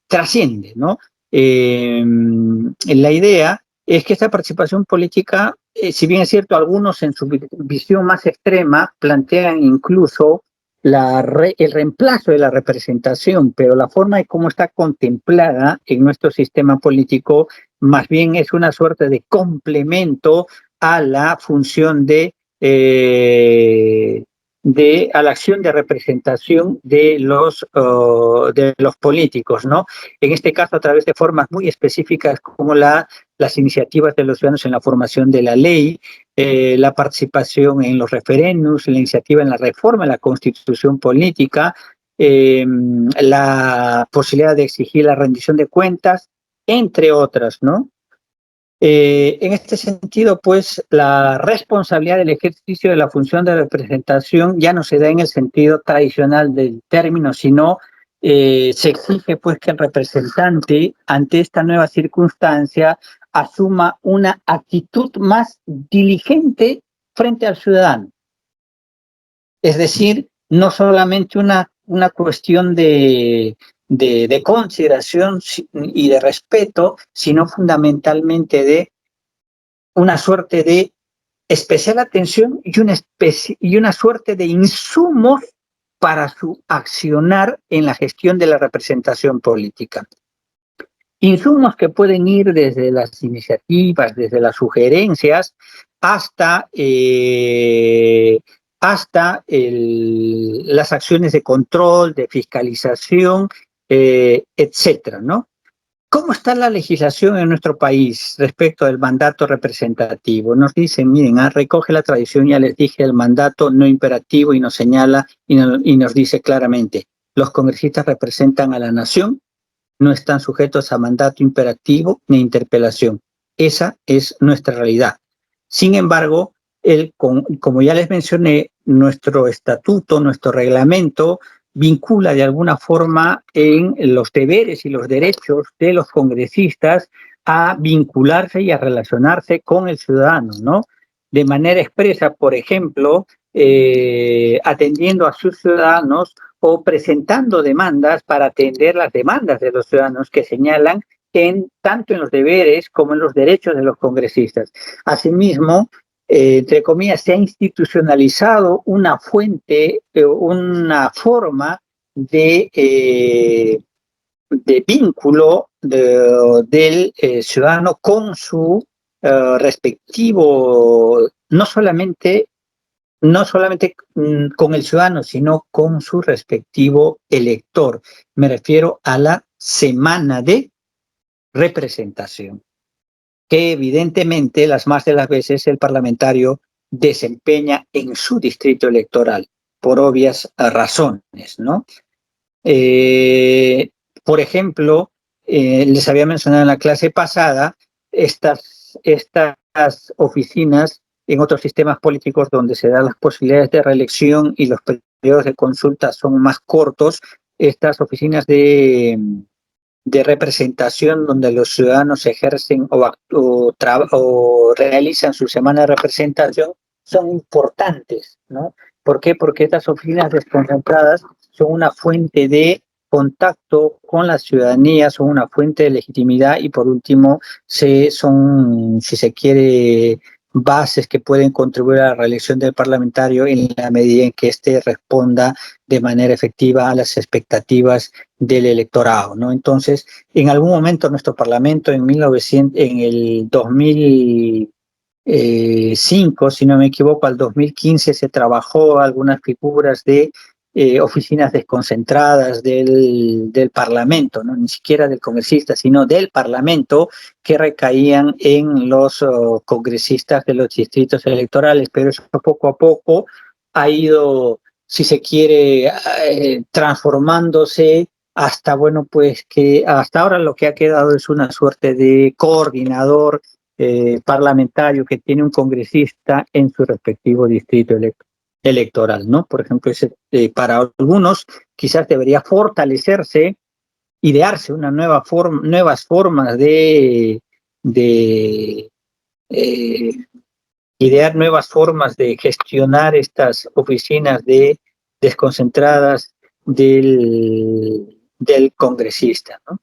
trasciende, ¿no? La idea es que esta participación política, si bien es cierto, algunos en su visión más extrema plantean incluso el reemplazo de la representación, pero la forma de cómo está contemplada en nuestro sistema político más bien es una suerte de complemento a la función a la acción de representación de los políticos, ¿no? En este caso, a través de formas muy específicas como las iniciativas de los ciudadanos en la formación de la ley, la participación en los referéndums, la iniciativa en la reforma de la constitución política, la posibilidad de exigir la rendición de cuentas, entre otras, ¿no? En este sentido, pues, la responsabilidad del ejercicio de la función de representación ya no se da en el sentido tradicional del término, sino se exige, pues, que el representante, ante esta nueva circunstancia, asuma una actitud más diligente frente al ciudadano. Es decir, no solamente una cuestión de consideración y de respeto, sino fundamentalmente de una suerte de especial atención y una suerte de insumos para su accionar en la gestión de la representación política. Insumos que pueden ir desde las iniciativas, desde las sugerencias, hasta las acciones de control, de fiscalización, etcétera, ¿no? ¿Cómo está la legislación en nuestro país respecto del mandato representativo? Nos dicen, miren, recoge la tradición, ya les dije, el mandato no imperativo y nos señala y nos dice claramente, los congresistas representan a la nación, no están sujetos a mandato imperativo ni interpelación. Esa es nuestra realidad. Sin embargo, como ya les mencioné, nuestro estatuto, nuestro reglamento, vincula de alguna forma en los deberes y los derechos de los congresistas a vincularse y a relacionarse con el ciudadano, ¿no? De manera expresa, por ejemplo, atendiendo a sus ciudadanos, o presentando demandas para atender las demandas de los ciudadanos que señalan tanto en los deberes como en los derechos de los congresistas. Asimismo, entre comillas, se ha institucionalizado una fuente, una forma de vínculo del ciudadano con su respectivo, no solamente con el ciudadano, sino con su respectivo elector. Me refiero a la semana de representación, que evidentemente las más de las veces el parlamentario desempeña en su distrito electoral, por obvias razones, ¿no? Por ejemplo, les había mencionado en la clase pasada estas oficinas en otros sistemas políticos donde se dan las posibilidades de reelección y los periodos de consulta son más cortos, estas oficinas de representación donde los ciudadanos ejercen o realizan su semana de representación son importantes, ¿no? ¿Por qué? Porque estas oficinas desconcentradas son una fuente de contacto con la ciudadanía, son una fuente de legitimidad y por último son, si se quiere, bases que pueden contribuir a la reelección del parlamentario en la medida en que éste responda de manera efectiva a las expectativas del electorado, ¿no? Entonces, en algún momento nuestro parlamento en el 2005, si no me equivoco, al 2015 se trabajó algunas figuras de oficinas desconcentradas del Parlamento, ¿no? Ni siquiera del congresista, sino del Parlamento, que recaían en los congresistas de los distritos electorales, pero eso poco a poco ha ido, si se quiere, transformándose hasta, bueno, pues que hasta ahora lo que ha quedado es una suerte de coordinador parlamentario que tiene un congresista en su respectivo distrito electoral, ¿no? Por ejemplo, para algunos quizás debería fortalecerse, idearse nuevas formas de idear nuevas formas de gestionar estas oficinas desconcentradas del congresista, ¿no?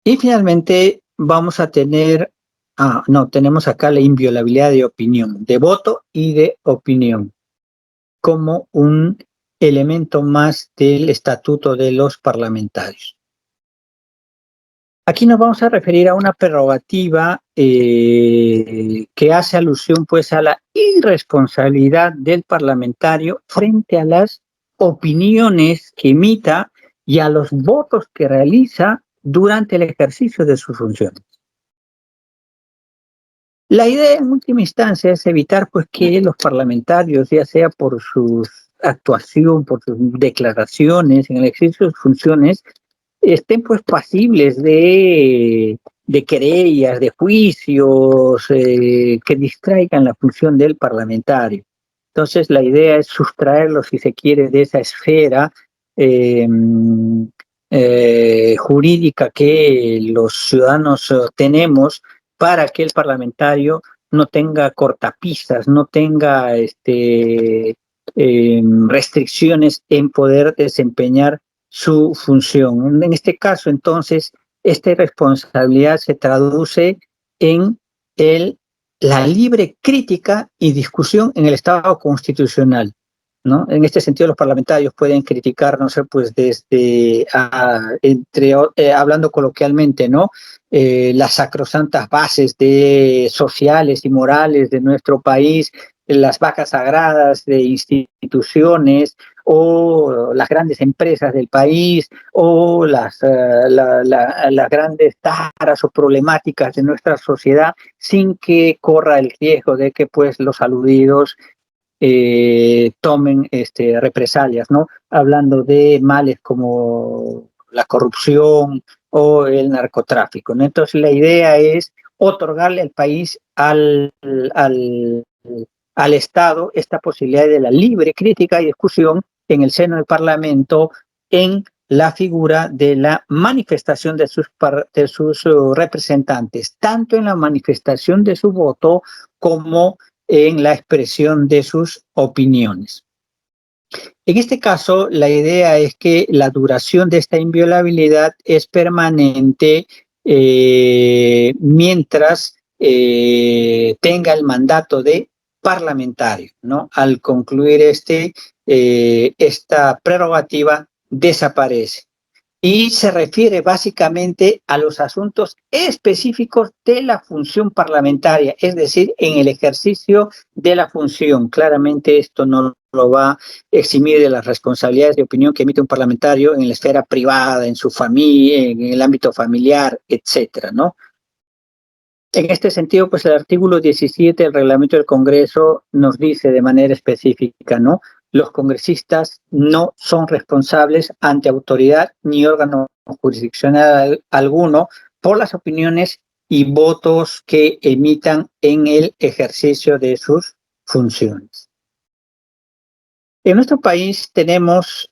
Y finalmente vamos a tener, tenemos acá la inviolabilidad de opinión, de voto y de opinión, como un elemento más del estatuto de los parlamentarios. Aquí nos vamos a referir a una prerrogativa que hace alusión pues a la irresponsabilidad del parlamentario frente a las opiniones que emita y a los votos que realiza durante el ejercicio de sus funciones. La idea en última instancia es evitar pues que los parlamentarios, ya sea por su actuación, por sus declaraciones en el ejercicio de sus funciones, estén pues pasibles de querellas, de juicios que distraigan la función del parlamentario. Entonces la idea es sustraerlo, si se quiere, de esa esfera jurídica que los ciudadanos tenemos para que el parlamentario no tenga cortapisas, no tenga restricciones en poder desempeñar su función. En este caso, entonces, esta irresponsabilidad se traduce en la libre crítica y discusión en el Estado constitucional, ¿no? En este sentido, los parlamentarios pueden criticar, no sé, pues desde, hablando coloquialmente, ¿no? Las sacrosantas bases sociales y morales de nuestro país, las vacas sagradas de instituciones, o las grandes empresas del país, o las grandes taras o problemáticas de nuestra sociedad, sin que corra el riesgo de que pues los aludidos tomen represalias, ¿no? Hablando de males como la corrupción o el narcotráfico, ¿no? Entonces la idea es otorgarle al país, al Estado, esta posibilidad de la libre crítica y discusión en el seno del Parlamento, en la figura de la manifestación de sus representantes, tanto en la manifestación de su voto como en la expresión de sus opiniones. En este caso, la idea es que la duración de esta inviolabilidad es permanente mientras tenga el mandato de parlamentario, ¿no? Al concluir esta prerrogativa, desaparece. Y se refiere básicamente a los asuntos específicos de la función parlamentaria, es decir, en el ejercicio de la función. Claramente esto no lo va a eximir de las responsabilidades de opinión que emite un parlamentario en la esfera privada, en su familia, en el ámbito familiar, etcétera, ¿no? En este sentido, pues el artículo 17 del reglamento del Congreso nos dice de manera específica, ¿no? Los congresistas no son responsables ante autoridad ni órgano jurisdiccional alguno por las opiniones y votos que emitan en el ejercicio de sus funciones. En nuestro país teníamos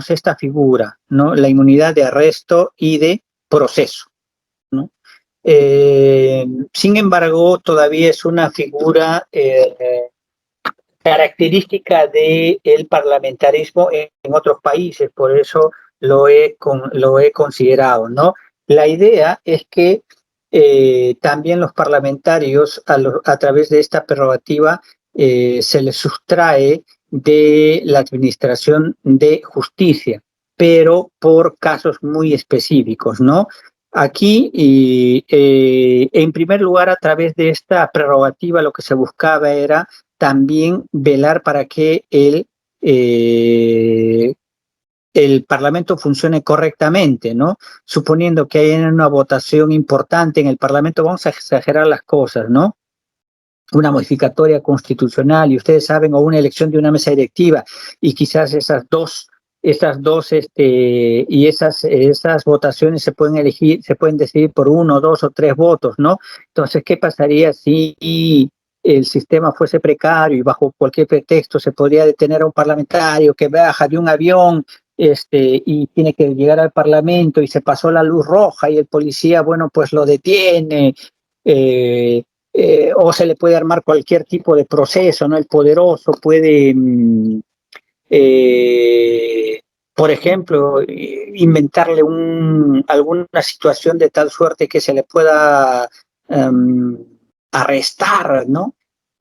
esta figura, ¿no? La inmunidad de arresto y de proceso, ¿no? Sin embargo, todavía es una figura característica del parlamentarismo en otros países, por eso lo he considerado, ¿no? La idea es que también los parlamentarios, a través de esta prerrogativa, se les sustrae de la administración de justicia, pero por casos muy específicos, ¿no? Aquí, en primer lugar, a través de esta prerrogativa, lo que se buscaba era también velar para que el Parlamento funcione correctamente, ¿no? Suponiendo que hay una votación importante en el Parlamento, vamos a exagerar las cosas, ¿no? Una modificatoria constitucional, y ustedes saben, o una elección de una mesa directiva, y quizás esas votaciones se pueden decidir por 1, 2 o 3 votos, ¿no? Entonces, ¿qué pasaría si el sistema fuese precario y bajo cualquier pretexto se podría detener a un parlamentario que baja de un avión y tiene que llegar al Parlamento y se pasó la luz roja y el policía, bueno, pues lo detiene, o se le puede armar cualquier tipo de proceso, ¿no? El poderoso puede, por ejemplo, inventarle alguna situación de tal suerte que se le pueda arrestar, ¿no?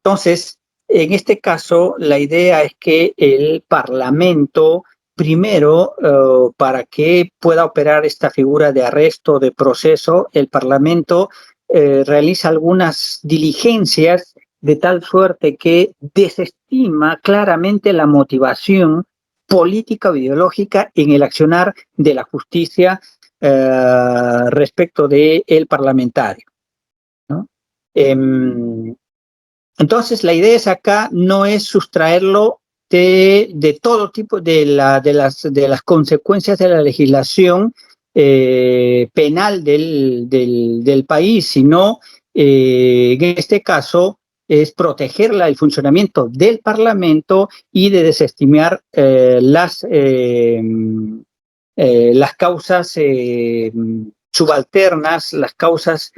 Entonces, en este caso, la idea es que el Parlamento, primero, para que pueda operar esta figura de arresto, de proceso, el Parlamento realiza algunas diligencias de tal suerte que desestima claramente la motivación política o ideológica en el accionar de la justicia respecto del parlamentario, ¿no? Entonces, la idea es acá no es sustraerlo de todo tipo de las consecuencias de la legislación penal del país, sino en este caso es proteger el funcionamiento del Parlamento y de desestimar las causas subalternas, las causas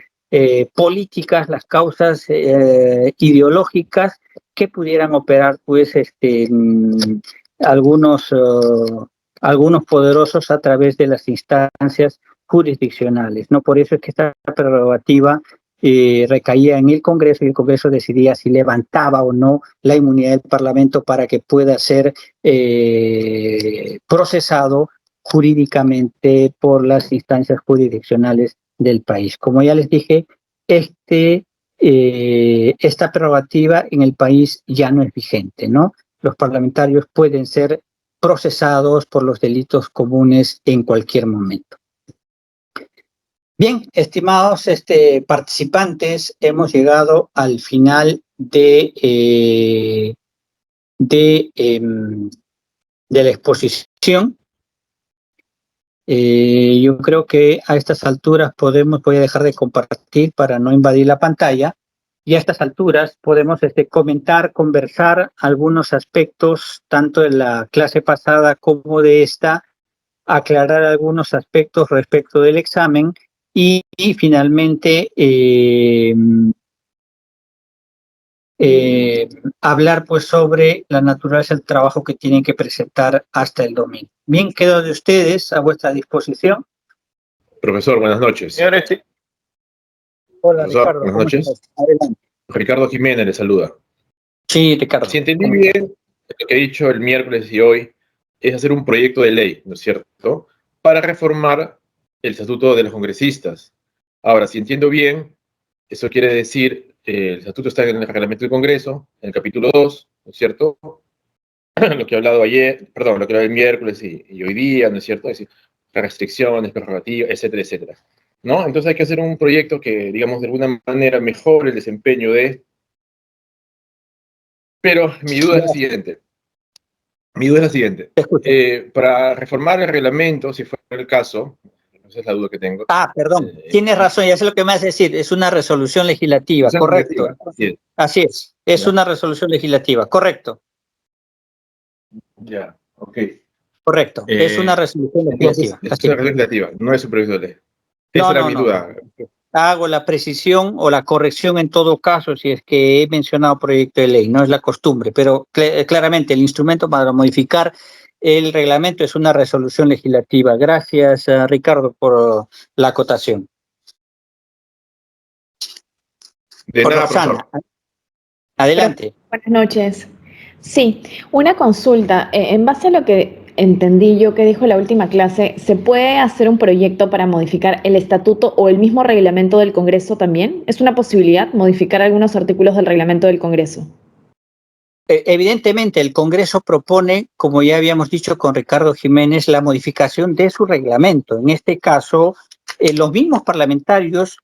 políticas, las causas ideológicas que pudieran operar, pues, algunos poderosos a través de las instancias jurisdiccionales, ¿no? Por eso es que esta prerrogativa recaía en el Congreso, y el Congreso decidía si levantaba o no la inmunidad del Parlamento para que pueda ser procesado jurídicamente por las instancias jurisdiccionales del país. Como ya les dije, esta prerrogativa en el país ya no es vigente, ¿no? Los parlamentarios pueden ser procesados por los delitos comunes en cualquier momento. Bien, estimados participantes, hemos llegado al final de la exposición. Yo creo que a estas alturas voy a dejar de compartir para no invadir la pantalla, y a estas alturas podemos comentar, conversar algunos aspectos, tanto de la clase pasada como de esta, aclarar algunos aspectos respecto del examen y finalmente hablar pues sobre la naturaleza del trabajo que tienen que presentar hasta el domingo. Bien, quedo de ustedes a vuestra disposición. Profesor, buenas noches. Señores, sí. Hola, Profesor, Ricardo. buenas ¿Cómo noches. estás? Adelante. Ricardo Jiménez le saluda. Sí, Ricardo. Si entendí bien, lo que he dicho el miércoles y hoy es hacer un proyecto de ley, ¿no es cierto?, para reformar el estatuto de los congresistas. Ahora, si entiendo bien, eso quiere decir, el estatuto está en el reglamento del Congreso, en el capítulo 2, ¿no es cierto? Lo que he hablado ayer, perdón, lo que he hablado el miércoles y hoy día, ¿no es cierto? Es decir, restricciones, prerrogativas, etcétera, etcétera. ¿No? Entonces hay que hacer un proyecto que, digamos, de alguna manera mejore el desempeño de... Pero mi duda es la siguiente. Te escucho. Para reformar el reglamento, si fuera el caso, esa es la duda que tengo. Perdón, tienes razón, ya sé lo que me vas a decir, es una resolución legislativa, correcto. Así es Ya. una resolución legislativa, correcto. Ya, ok. Correcto, es una resolución Entonces, legislativa. es una legislativa, no es un proyecto de ley. Esa era mi duda. Hago la precisión o la corrección en todo caso si es que he mencionado proyecto de ley, no es la costumbre, pero claramente el instrumento para modificar el reglamento es una resolución legislativa. Gracias, Ricardo, por la acotación. De Por nada, Roxana. profesor. Adelante. Buenas noches. Sí, una consulta. En base a lo que entendí yo que dijo la última clase, ¿se puede hacer un proyecto para modificar el estatuto o el mismo reglamento del Congreso también? ¿Es una posibilidad modificar algunos artículos del reglamento del Congreso? Evidentemente, el Congreso propone, como ya habíamos dicho con Ricardo Jiménez, la modificación de su reglamento. En este caso, los mismos parlamentarios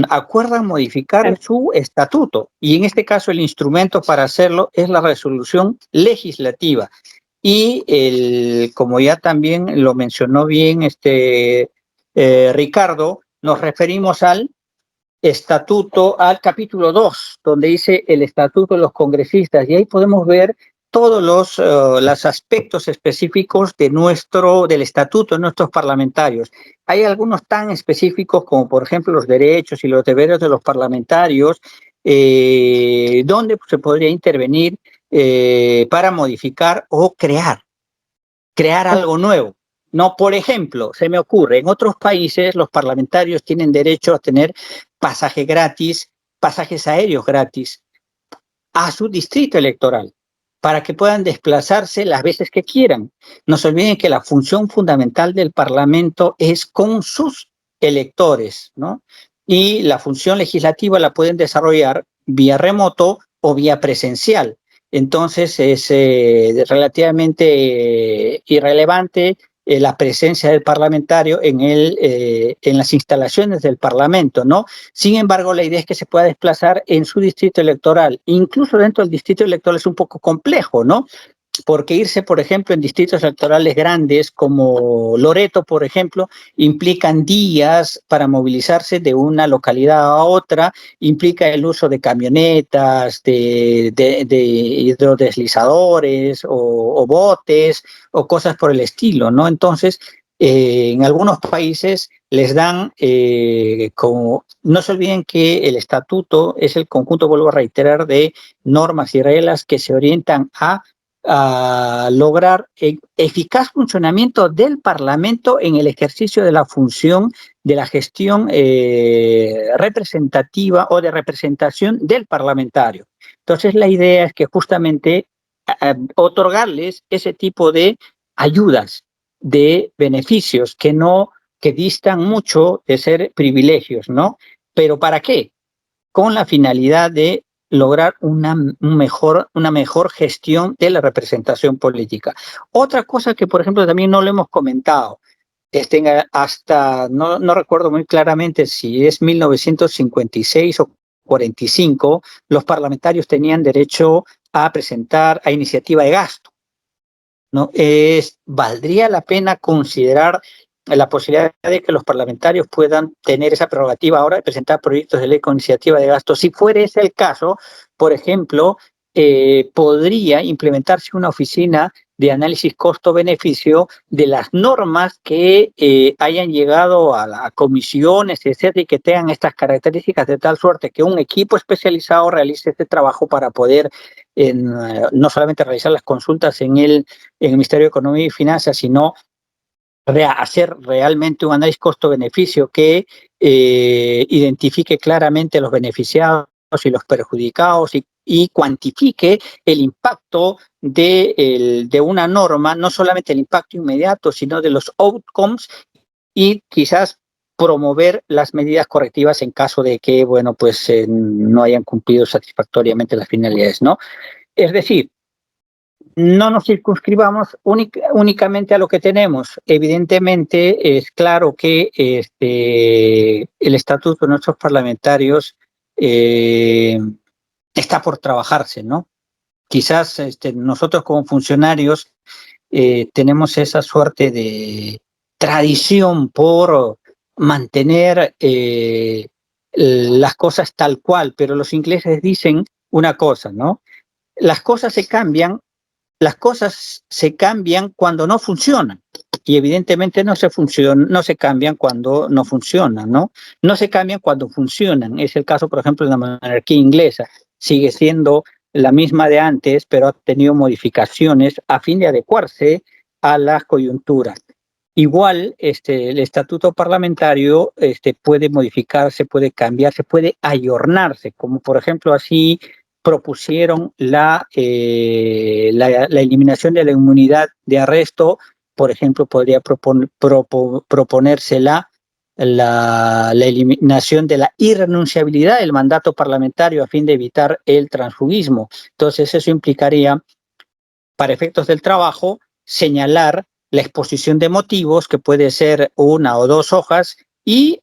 acuerdan modificar su estatuto y en este caso el instrumento para hacerlo es la resolución legislativa. Y como ya también lo mencionó bien Ricardo, nos referimos al estatuto, al capítulo 2, donde dice el estatuto de los congresistas, y ahí podemos ver todos los aspectos específicos del estatuto de nuestros parlamentarios. Hay algunos tan específicos como, por ejemplo, los derechos y los deberes de los parlamentarios, donde se podría intervenir para modificar o crear algo nuevo. No, por ejemplo, se me ocurre, en otros países los parlamentarios tienen derecho a tener pasaje gratis, pasajes aéreos gratis a su distrito electoral para que puedan desplazarse las veces que quieran. No se olviden que la función fundamental del Parlamento es con sus electores, ¿no? Y la función legislativa la pueden desarrollar vía remoto o vía presencial. Entonces es relativamente irrelevante la presencia del parlamentario en las instalaciones del Parlamento, ¿no? Sin embargo, la idea es que se pueda desplazar en su distrito electoral. Incluso dentro del distrito electoral es un poco complejo, ¿no? Porque irse, por ejemplo, en distritos electorales grandes como Loreto, por ejemplo, implican días para movilizarse de una localidad a otra, implica el uso de camionetas, de hidrodeslizadores o botes o cosas por el estilo, ¿no? Entonces, en algunos países les dan no se olviden que el estatuto es el conjunto, vuelvo a reiterar, de normas y reglas que se orientan a lograr eficaz funcionamiento del Parlamento en el ejercicio de la función de la gestión representativa o de representación del parlamentario. Entonces, la idea es que justamente otorgarles ese tipo de ayudas, de beneficios que distan mucho de ser privilegios, ¿no? ¿Pero para qué? Con la finalidad de lograr una mejor gestión de la representación política. Otra cosa que, por ejemplo, también no lo hemos comentado, no recuerdo muy claramente si es 1956 o 45, los parlamentarios tenían derecho a presentar a iniciativa de gasto, ¿no? ¿Valdría la pena considerar la posibilidad de que los parlamentarios puedan tener esa prerrogativa ahora de presentar proyectos de ley con iniciativa de gasto? Si fuera ese el caso, por ejemplo, podría implementarse una oficina de análisis costo-beneficio de las normas que hayan llegado a comisiones, etcétera, y que tengan estas características de tal suerte que un equipo especializado realice este trabajo para poder no solamente realizar las consultas en el Ministerio de Economía y Finanzas, sino hacer realmente un análisis costo-beneficio que identifique claramente los beneficiados y los perjudicados y cuantifique el impacto de una norma, no solamente el impacto inmediato, sino de los outcomes y quizás promover las medidas correctivas en caso de que, bueno, pues no hayan cumplido satisfactoriamente las finalidades, ¿no? Es decir, no nos circunscribamos únicamente a lo que tenemos. Evidentemente, es claro que el estatuto de nuestros parlamentarios está por trabajarse, ¿no? Quizás nosotros como funcionarios tenemos esa suerte de tradición por mantener las cosas tal cual, pero los ingleses dicen una cosa, ¿no? Las cosas se cambian cuando no funcionan. Y evidentemente no se cambian cuando no funcionan, ¿no? No se cambian cuando funcionan. Es el caso, por ejemplo, de la monarquía inglesa. Sigue siendo la misma de antes, pero ha tenido modificaciones a fin de adecuarse a las coyunturas. Igual, el estatuto parlamentario puede modificarse, puede cambiarse, puede ayornarse, como por ejemplo así propusieron la eliminación de la inmunidad de arresto. Por ejemplo, podría proponerse la eliminación de la irrenunciabilidad del mandato parlamentario a fin de evitar el transfugismo. Entonces, eso implicaría, para efectos del trabajo, señalar la exposición de motivos, que puede ser 1 o 2 hojas, y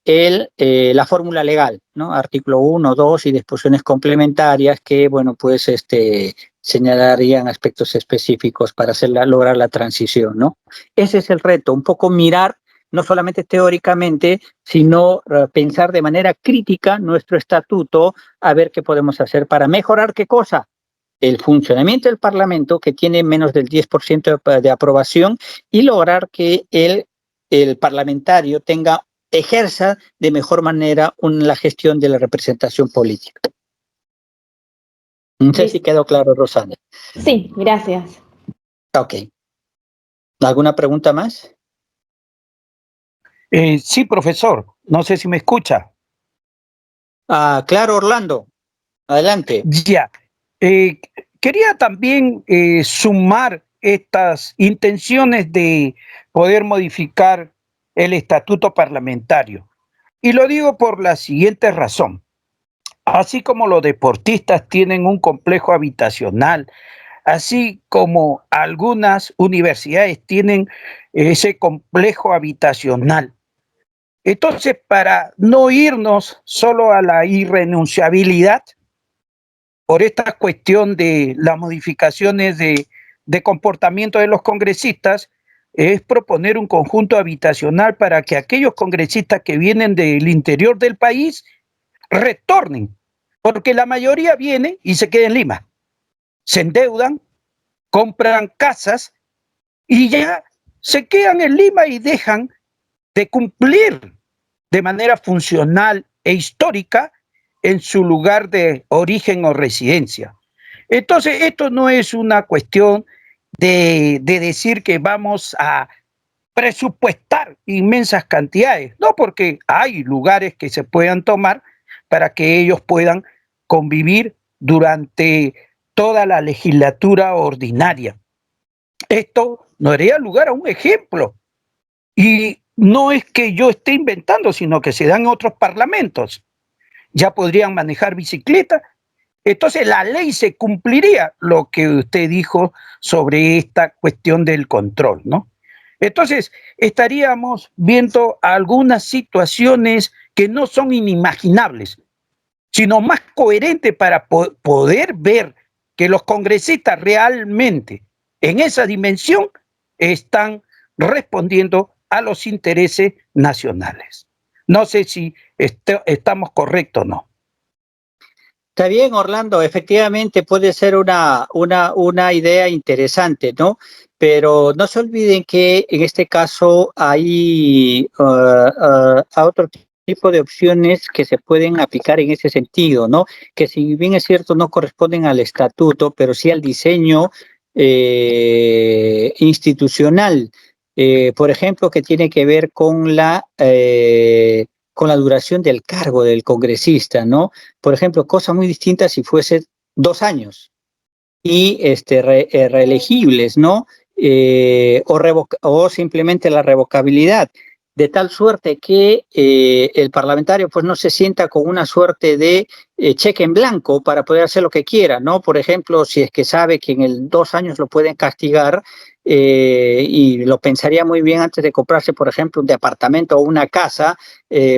la fórmula legal, ¿no? Artículo 1, 2 y disposiciones complementarias que, bueno, pues señalarían aspectos específicos para lograr la transición, ¿no? Ese es el reto, un poco mirar, no solamente teóricamente, sino pensar de manera crítica nuestro estatuto, a ver qué podemos hacer para mejorar qué cosa. El funcionamiento del Parlamento, que tiene menos del 10% de aprobación, y lograr que el parlamentario ejerza de mejor manera la gestión de la representación política. No sé si quedó claro, Rosana. Sí, gracias. Ok. ¿Alguna pregunta más? Sí, profesor. No sé si me escucha. Claro, Orlando. Adelante. Ya. Quería también sumar estas intenciones de poder modificar el estatuto parlamentario. Y lo digo por la siguiente razón. Así como los deportistas tienen un complejo habitacional, así como algunas universidades tienen ese complejo habitacional. Entonces, para no irnos solo a la irrenunciabilidad, por esta cuestión de las modificaciones de comportamiento de los congresistas, es proponer un conjunto habitacional para que aquellos congresistas que vienen del interior del país retornen, porque la mayoría viene y se queda en Lima, se endeudan, compran casas y ya se quedan en Lima y dejan de cumplir de manera funcional e histórica en su lugar de origen o residencia. Entonces, esto no es una cuestión de decir que vamos a presupuestar inmensas cantidades, no, porque hay lugares que se puedan tomar para que ellos puedan convivir durante toda la legislatura ordinaria. Esto nos daría lugar a un ejemplo. Y no es que yo esté inventando, sino que se dan en otros parlamentos. Ya podrían manejar bicicleta. Entonces la ley se cumpliría, lo que usted dijo sobre esta cuestión del control, ¿no? Entonces estaríamos viendo algunas situaciones que no son inimaginables, sino más coherentes para poder ver que los congresistas realmente en esa dimensión están respondiendo a los intereses nacionales. No sé si estamos correctos o no. Está bien, Orlando, efectivamente puede ser una idea interesante, ¿no? Pero no se olviden que en este caso hay otro tipo de opciones que se pueden aplicar en ese sentido, ¿no? Que si bien es cierto no corresponden al estatuto, pero sí al diseño institucional, por ejemplo, que tiene que ver con la duración del cargo del congresista, ¿no? Por ejemplo, cosa muy distinta si fuese 2 años y reelegibles, ¿no? O simplemente la revocabilidad, de tal suerte que el parlamentario pues no se sienta con una suerte de cheque en blanco para poder hacer lo que quiera, ¿no? Por ejemplo, si es que sabe que en el 2 años lo pueden castigar, y lo pensaría muy bien antes de comprarse, por ejemplo, un departamento o una casa,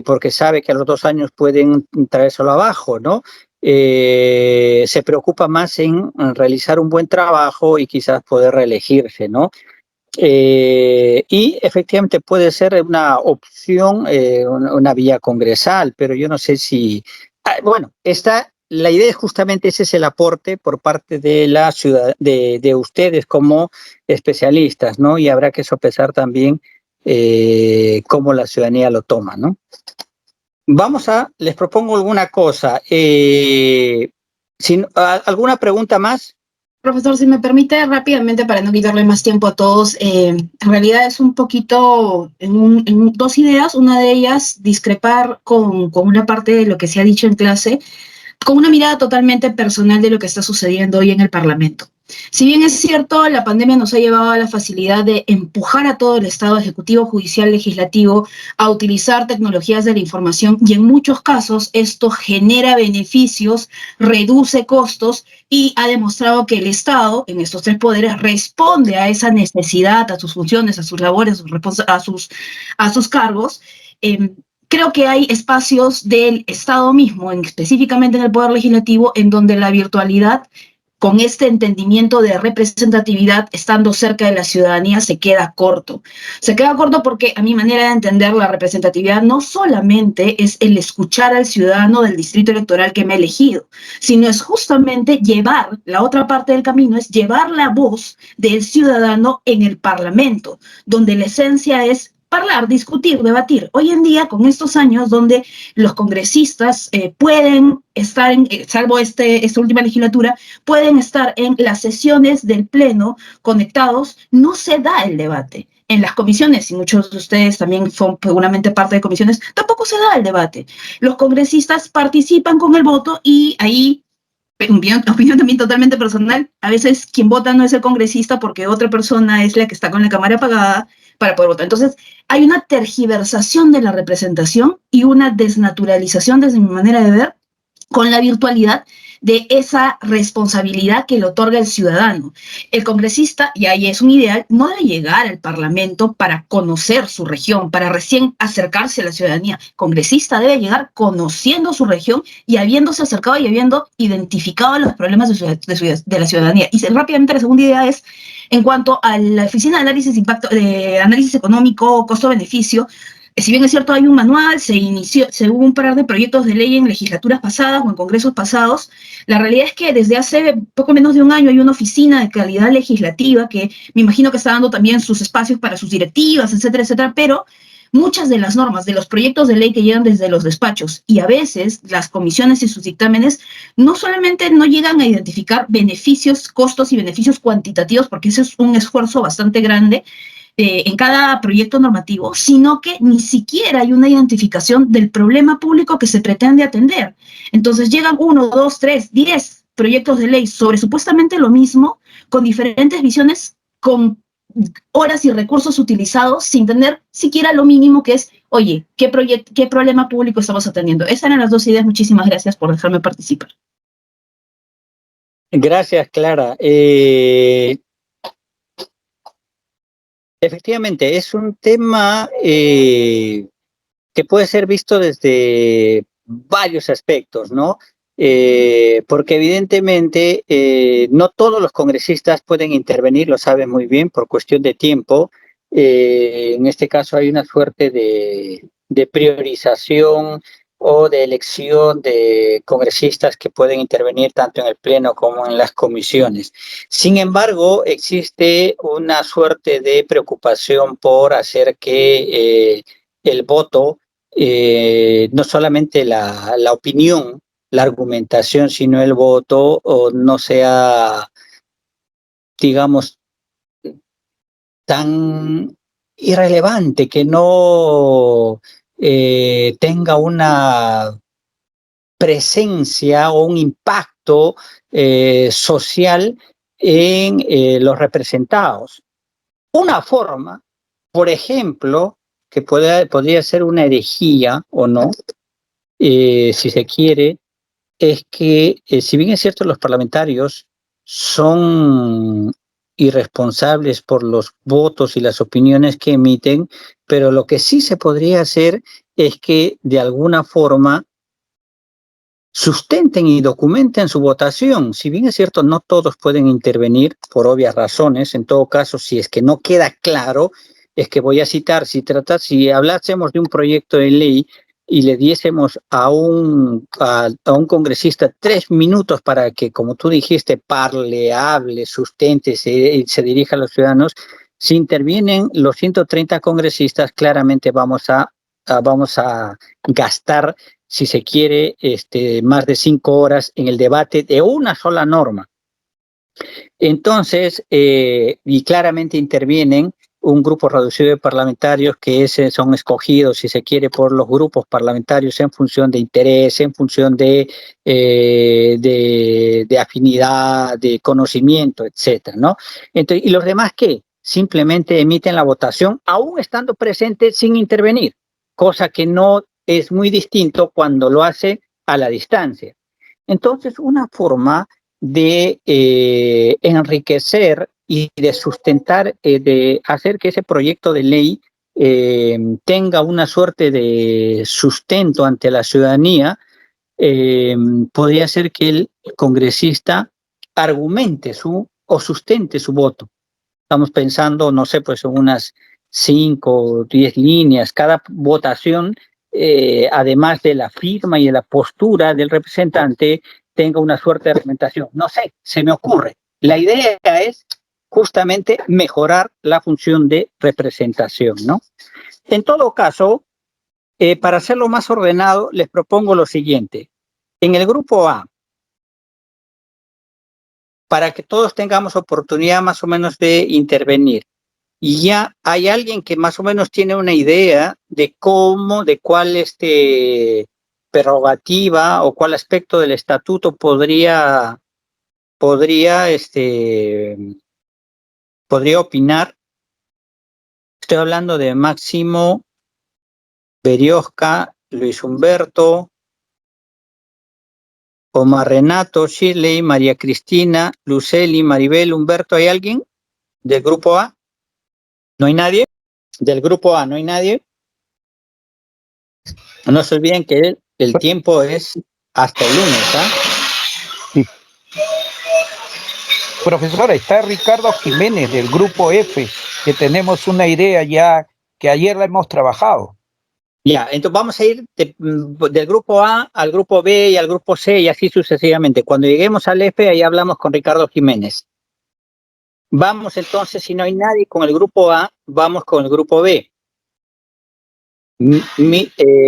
porque sabe que a los 2 años pueden traérselo abajo, ¿no? Se preocupa más en realizar un buen trabajo y quizás poder reelegirse, ¿no? Y efectivamente puede ser una opción, una vía congresal, pero yo no sé si... bueno, la idea es justamente ese es el aporte por parte de la ciudad, de ustedes como especialistas, ¿no? Y habrá que sopesar también cómo la ciudadanía lo toma, ¿no? Les propongo alguna cosa. ¿Alguna pregunta más? Profesor, si me permite rápidamente para no quitarle más tiempo a todos, en realidad es un poquito en dos ideas. Una de ellas, discrepar con una parte de lo que se ha dicho en clase, con una mirada totalmente personal de lo que está sucediendo hoy en el Parlamento. Si bien es cierto, la pandemia nos ha llevado a la facilidad de empujar a todo el Estado ejecutivo, judicial, legislativo a utilizar tecnologías de la información y en muchos casos esto genera beneficios, reduce costos y ha demostrado que el Estado, en estos tres poderes, responde a esa necesidad, a sus funciones, a sus labores, a sus cargos. Creo que hay espacios del Estado mismo, específicamente en el Poder Legislativo, en donde la virtualidad, con este entendimiento de representatividad, estando cerca de la ciudadanía, se queda corto. Se queda corto porque, a mi manera de entender, la representatividad no solamente es el escuchar al ciudadano del distrito electoral que me ha elegido, sino es justamente llevar, la otra parte del camino es llevar la voz del ciudadano en el Parlamento, donde la esencia es hablar, discutir, debatir. Hoy en día, con estos años donde los congresistas pueden estar, salvo esta última legislatura, pueden estar en las sesiones del Pleno conectados, no se da el debate. En las comisiones, y muchos de ustedes también son seguramente parte de comisiones, tampoco se da el debate. Los congresistas participan con el voto y ahí, opinión también totalmente personal, a veces quien vota no es el congresista porque otra persona es la que está con la cámara apagada para poder votar. Entonces, hay una tergiversación de la representación y una desnaturalización, desde mi manera de ver, con la virtualidad de esa responsabilidad que le otorga el ciudadano. El congresista, y ahí es un ideal, no debe llegar al Parlamento para conocer su región, para recién acercarse a la ciudadanía. El congresista debe llegar conociendo su región y habiéndose acercado y habiendo identificado los problemas de la ciudadanía. Y rápidamente la segunda idea es, en cuanto a la Oficina de Análisis de Impacto, de Análisis Económico, Costo-Beneficio, si bien es cierto, hay un manual, se hubo un par de proyectos de ley en legislaturas pasadas o en congresos pasados. La realidad es que desde hace poco menos de un año hay una oficina de calidad legislativa que me imagino que está dando también sus espacios para sus directivas, etcétera, etcétera, pero muchas de las normas, de los proyectos de ley que llegan desde los despachos y a veces las comisiones y sus dictámenes no solamente no llegan a identificar beneficios, costos y beneficios cuantitativos, porque ese es un esfuerzo bastante grande, en cada proyecto normativo, sino que ni siquiera hay una identificación del problema público que se pretende atender. Entonces llegan 1, 2, 3, 10 proyectos de ley sobre supuestamente lo mismo, con diferentes visiones, con horas y recursos utilizados, sin tener siquiera lo mínimo que es, oye, ¿qué problema público estamos atendiendo? Esas eran las dos ideas. Muchísimas gracias por dejarme participar. Gracias, Clara. Efectivamente, es un tema que puede ser visto desde varios aspectos, ¿no? Porque evidentemente no todos los congresistas pueden intervenir, lo saben muy bien, por cuestión de tiempo. En este caso hay una suerte de priorización o de elección de congresistas que pueden intervenir tanto en el Pleno como en las comisiones. Sin embargo, existe una suerte de preocupación por hacer que el voto, no solamente la opinión, la argumentación, sino el voto, o no sea, digamos, tan irrelevante, que no tenga una presencia o un impacto social en los representados. Una forma, por ejemplo, que podría ser una herejía o no, si se quiere, es que, si bien es cierto, los parlamentarios son irresponsables por los votos y las opiniones que emiten, pero lo que sí se podría hacer es que de alguna forma sustenten y documenten su votación. Si bien es cierto, no todos pueden intervenir por obvias razones. En todo caso, si es que no queda claro, es que voy a citar, si hablásemos de un proyecto de ley y le diésemos a un congresista 3 minutos para que, como tú dijiste, parle, hable, sustente, se dirija a los ciudadanos, si intervienen los 130 congresistas, claramente vamos a gastar, si se quiere, más de 5 horas en el debate de una sola norma. Entonces, y claramente intervienen un grupo reducido de parlamentarios que son escogidos, si se quiere, por los grupos parlamentarios en función de interés, en función de afinidad, de conocimiento, etcétera, ¿no? Entonces, ¿y los demás qué? Simplemente emiten la votación, aún estando presentes sin intervenir, cosa que no es muy distinto cuando lo hace a la distancia. Entonces, una forma de enriquecer y de sustentar, de hacer que ese proyecto de ley tenga una suerte de sustento ante la ciudadanía, podría ser que el congresista argumente o sustente su voto. Estamos pensando, no sé, pues en unas 5 o 10 líneas. Cada votación, además de la firma y de la postura del representante, tenga una suerte de argumentación. No sé, se me ocurre. La idea es justamente mejorar la función de representación, ¿no? En todo caso, para hacerlo más ordenado, les propongo lo siguiente. En el grupo A, para que todos tengamos oportunidad más o menos de intervenir, y ya hay alguien que más o menos tiene una idea de cómo, de cuál prerrogativa o cuál aspecto del estatuto podría opinar. Estoy hablando de Máximo, Berioska, Luis Humberto, Omar Renato, Shirley, María Cristina, Luceli, Maribel, Humberto. ¿Hay alguien del grupo A? ¿No hay nadie? Del grupo A no hay nadie. No se olviden que el tiempo es hasta el lunes, ¿ah? Sí. Profesora, está Ricardo Jiménez del grupo F, que tenemos una idea ya que ayer la hemos trabajado. Ya, entonces vamos a ir del grupo A al grupo B y al grupo C y así sucesivamente. Cuando lleguemos al F, ahí hablamos con Ricardo Jiménez. Vamos entonces, si no hay nadie con el grupo A, vamos con el grupo B.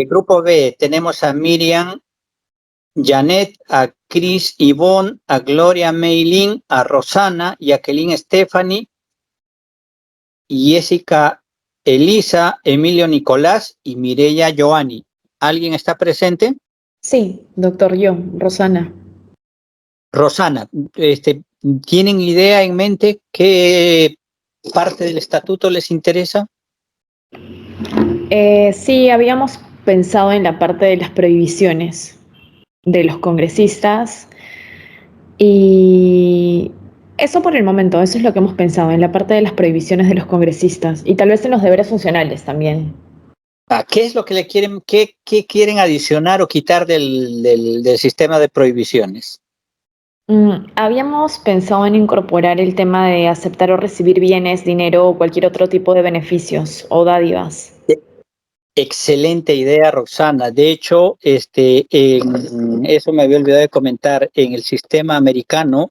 Grupo B, tenemos a Miriam, Janet, a Cris Ivonne, a Gloria Meilín, a Rosana, Jacqueline Stephanie, Jessica Elisa, Emilio Nicolás y Mireya Joani. ¿Alguien está presente? Sí, doctor, yo, Rosana. Rosana, ¿tienen idea en mente qué parte del estatuto les interesa? Sí, habíamos pensado en la parte de las prohibiciones de los congresistas y eso por el momento, eso es lo que hemos pensado, en la parte de las prohibiciones de los congresistas y tal vez en los deberes funcionales también. ¿Qué es lo que qué quieren adicionar o quitar del sistema de prohibiciones? Habíamos pensado en incorporar el tema de aceptar o recibir bienes, dinero o cualquier otro tipo de beneficios o dádivas. Excelente idea, Roxana. De hecho, eso me había olvidado de comentar, en el sistema americano,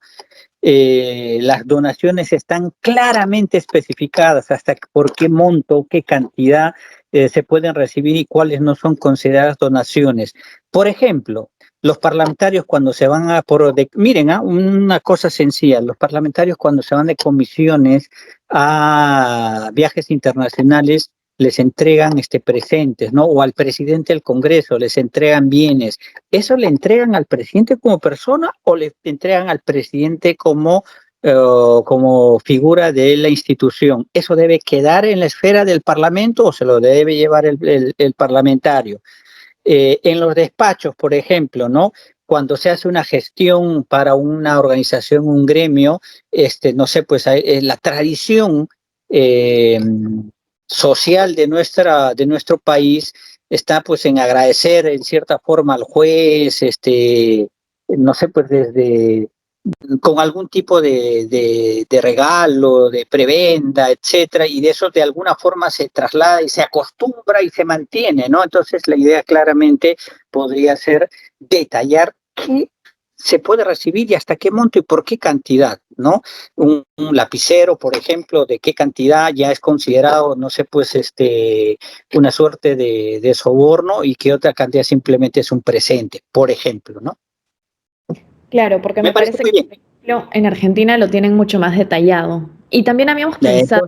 las donaciones están claramente especificadas hasta por qué monto, qué cantidad se pueden recibir y cuáles no son consideradas donaciones. Por ejemplo, los parlamentarios cuando se van miren, una cosa sencilla, los parlamentarios cuando se van de comisiones a viajes internacionales les entregan presentes, ¿no? O al presidente del Congreso les entregan bienes. ¿Eso le entregan al presidente como persona o le entregan al presidente como figura de la institución? ¿Eso debe quedar en la esfera del Parlamento o se lo debe llevar el parlamentario? En los despachos, por ejemplo, ¿no? Cuando se hace una gestión para una organización, un gremio, no sé, pues la tradición social de nuestro país está pues en agradecer en cierta forma al juez, no sé, pues desde con algún tipo de regalo, de prebenda, etcétera, y de eso de alguna forma se traslada y se acostumbra y se mantiene, ¿no? Entonces la idea claramente podría ser detallar qué se puede recibir y hasta qué monto y por qué cantidad, ¿no? Un lapicero, por ejemplo, de qué cantidad ya es considerado, no sé, pues una suerte de soborno y qué otra cantidad simplemente es un presente, por ejemplo, ¿no? Claro, porque me parece que, por ejemplo, en Argentina lo tienen mucho más detallado. Y también habíamos pensado,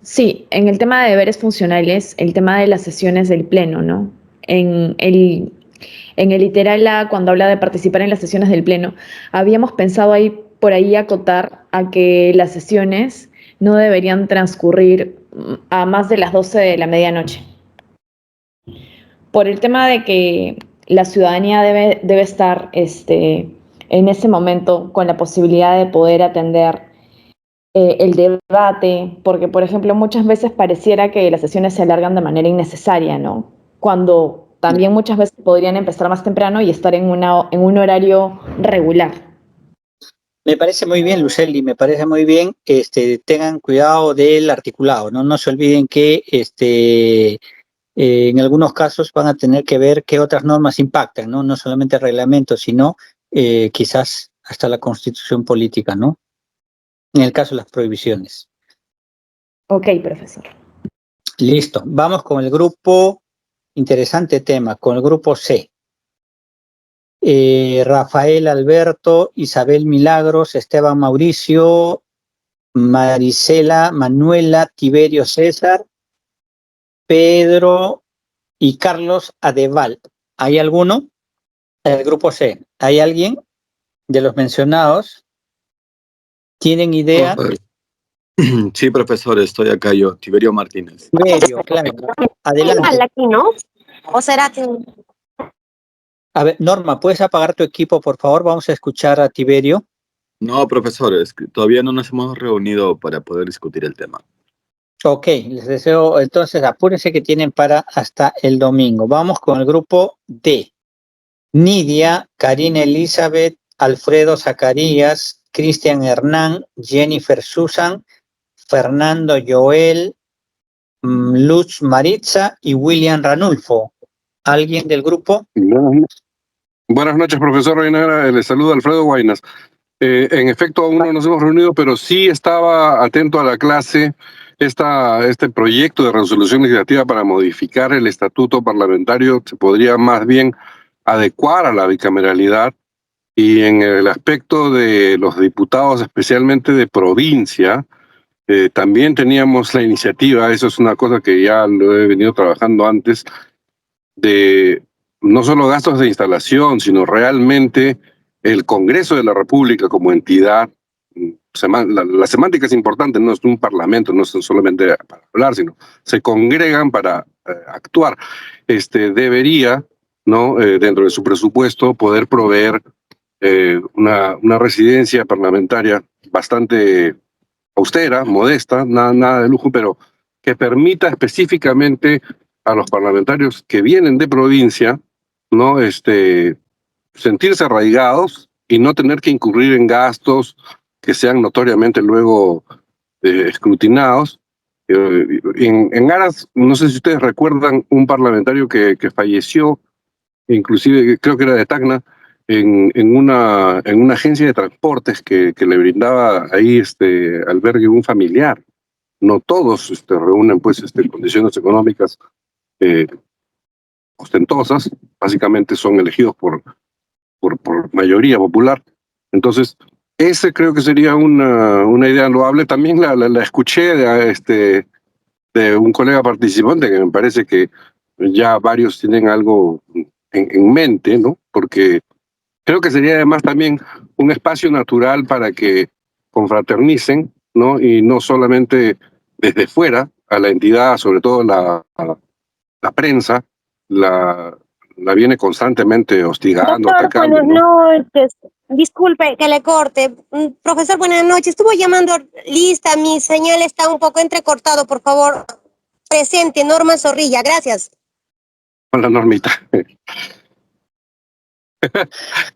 sí, en el tema de deberes funcionales, el tema de las sesiones del Pleno, ¿no? En el literal A, cuando habla de participar en las sesiones del Pleno, habíamos pensado ahí por ahí acotar a que las sesiones no deberían transcurrir a más de las 12 de la medianoche. Por el tema de que la ciudadanía debe estar en ese momento con la posibilidad de poder atender el debate, porque, por ejemplo, muchas veces pareciera que las sesiones se alargan de manera innecesaria, ¿no? Cuando también muchas veces podrían empezar más temprano y estar en un horario regular. Me parece muy bien, Luceli, me parece muy bien. Tengan cuidado del articulado, ¿no? No se olviden que en algunos casos van a tener que ver qué otras normas impactan, ¿no? No solamente el reglamento, sino quizás hasta la constitución política, ¿no? En el caso de las prohibiciones. Ok, profesor. Listo. Vamos con el grupo, interesante tema, con el grupo C. Rafael Alberto, Isabel Milagros, Esteban Mauricio, Marisela, Manuela, Tiberio César, Pedro y Carlos Adeval. ¿Hay alguno? El grupo C. ¿Hay alguien de los mencionados? ¿Tienen idea? Sí, profesor, estoy acá yo, Tiberio Martínez. Tiberio, claro. Adelante. Aquí, ¿no? ¿O será que...? A ver, Norma, ¿puedes apagar tu equipo, por favor? Vamos a escuchar a Tiberio. No, profesor, es que todavía no nos hemos reunido para poder discutir el tema. Ok, les deseo, entonces apúrense que tienen para hasta el domingo. Vamos con el grupo D. Nidia, Karina Elizabeth, Alfredo Zacarías, Cristian Hernán, Jennifer Susan, Fernando Joel, Luz Maritza y William Ranulfo. ¿Alguien del grupo? Buenas noches, profesor Reinara. Le saluda Alfredo Guainas. En efecto, aún no nos hemos reunido, pero sí estaba atento a la clase. Este proyecto de resolución legislativa para modificar el estatuto parlamentario se podría más bien adecuar a la bicameralidad, y en el aspecto de los diputados, especialmente de provincia, también teníamos la iniciativa, eso es una cosa que ya lo he venido trabajando antes, de no solo gastos de instalación, sino realmente el Congreso de la República como entidad. La semántica es importante, no es un parlamento, no es solamente para hablar, sino se congregan para actuar. Debería, ¿no? Dentro de su presupuesto, poder proveer una residencia parlamentaria bastante austera, modesta, nada de lujo, pero que permita específicamente a los parlamentarios que vienen de provincia, ¿no? Sentirse arraigados y no tener que incurrir en gastos que sean notoriamente luego escrutinados, En aras, no sé si ustedes recuerdan, un parlamentario que falleció, inclusive creo que era de Tacna, en una agencia de transportes que le brindaba ahí albergue un familiar. No todos reúnen pues condiciones económicas ostentosas, básicamente son elegidos por mayoría popular. Entonces, ese creo que sería una idea loable. También la escuché de un colega participante que me parece que ya varios tienen algo en mente, ¿no? Porque creo que sería además también un espacio natural para que confraternicen, ¿no? Y no solamente desde fuera a la entidad, sobre todo la prensa, la viene constantemente hostigando, Doctor, atacando, buenas ¿no? noches. Disculpe que le corte. Profesor, buenas noches. Estuvo llamando lista. Mi señal está un poco entrecortado. Por favor, presente Norma Zorrilla. Gracias. Con la normita.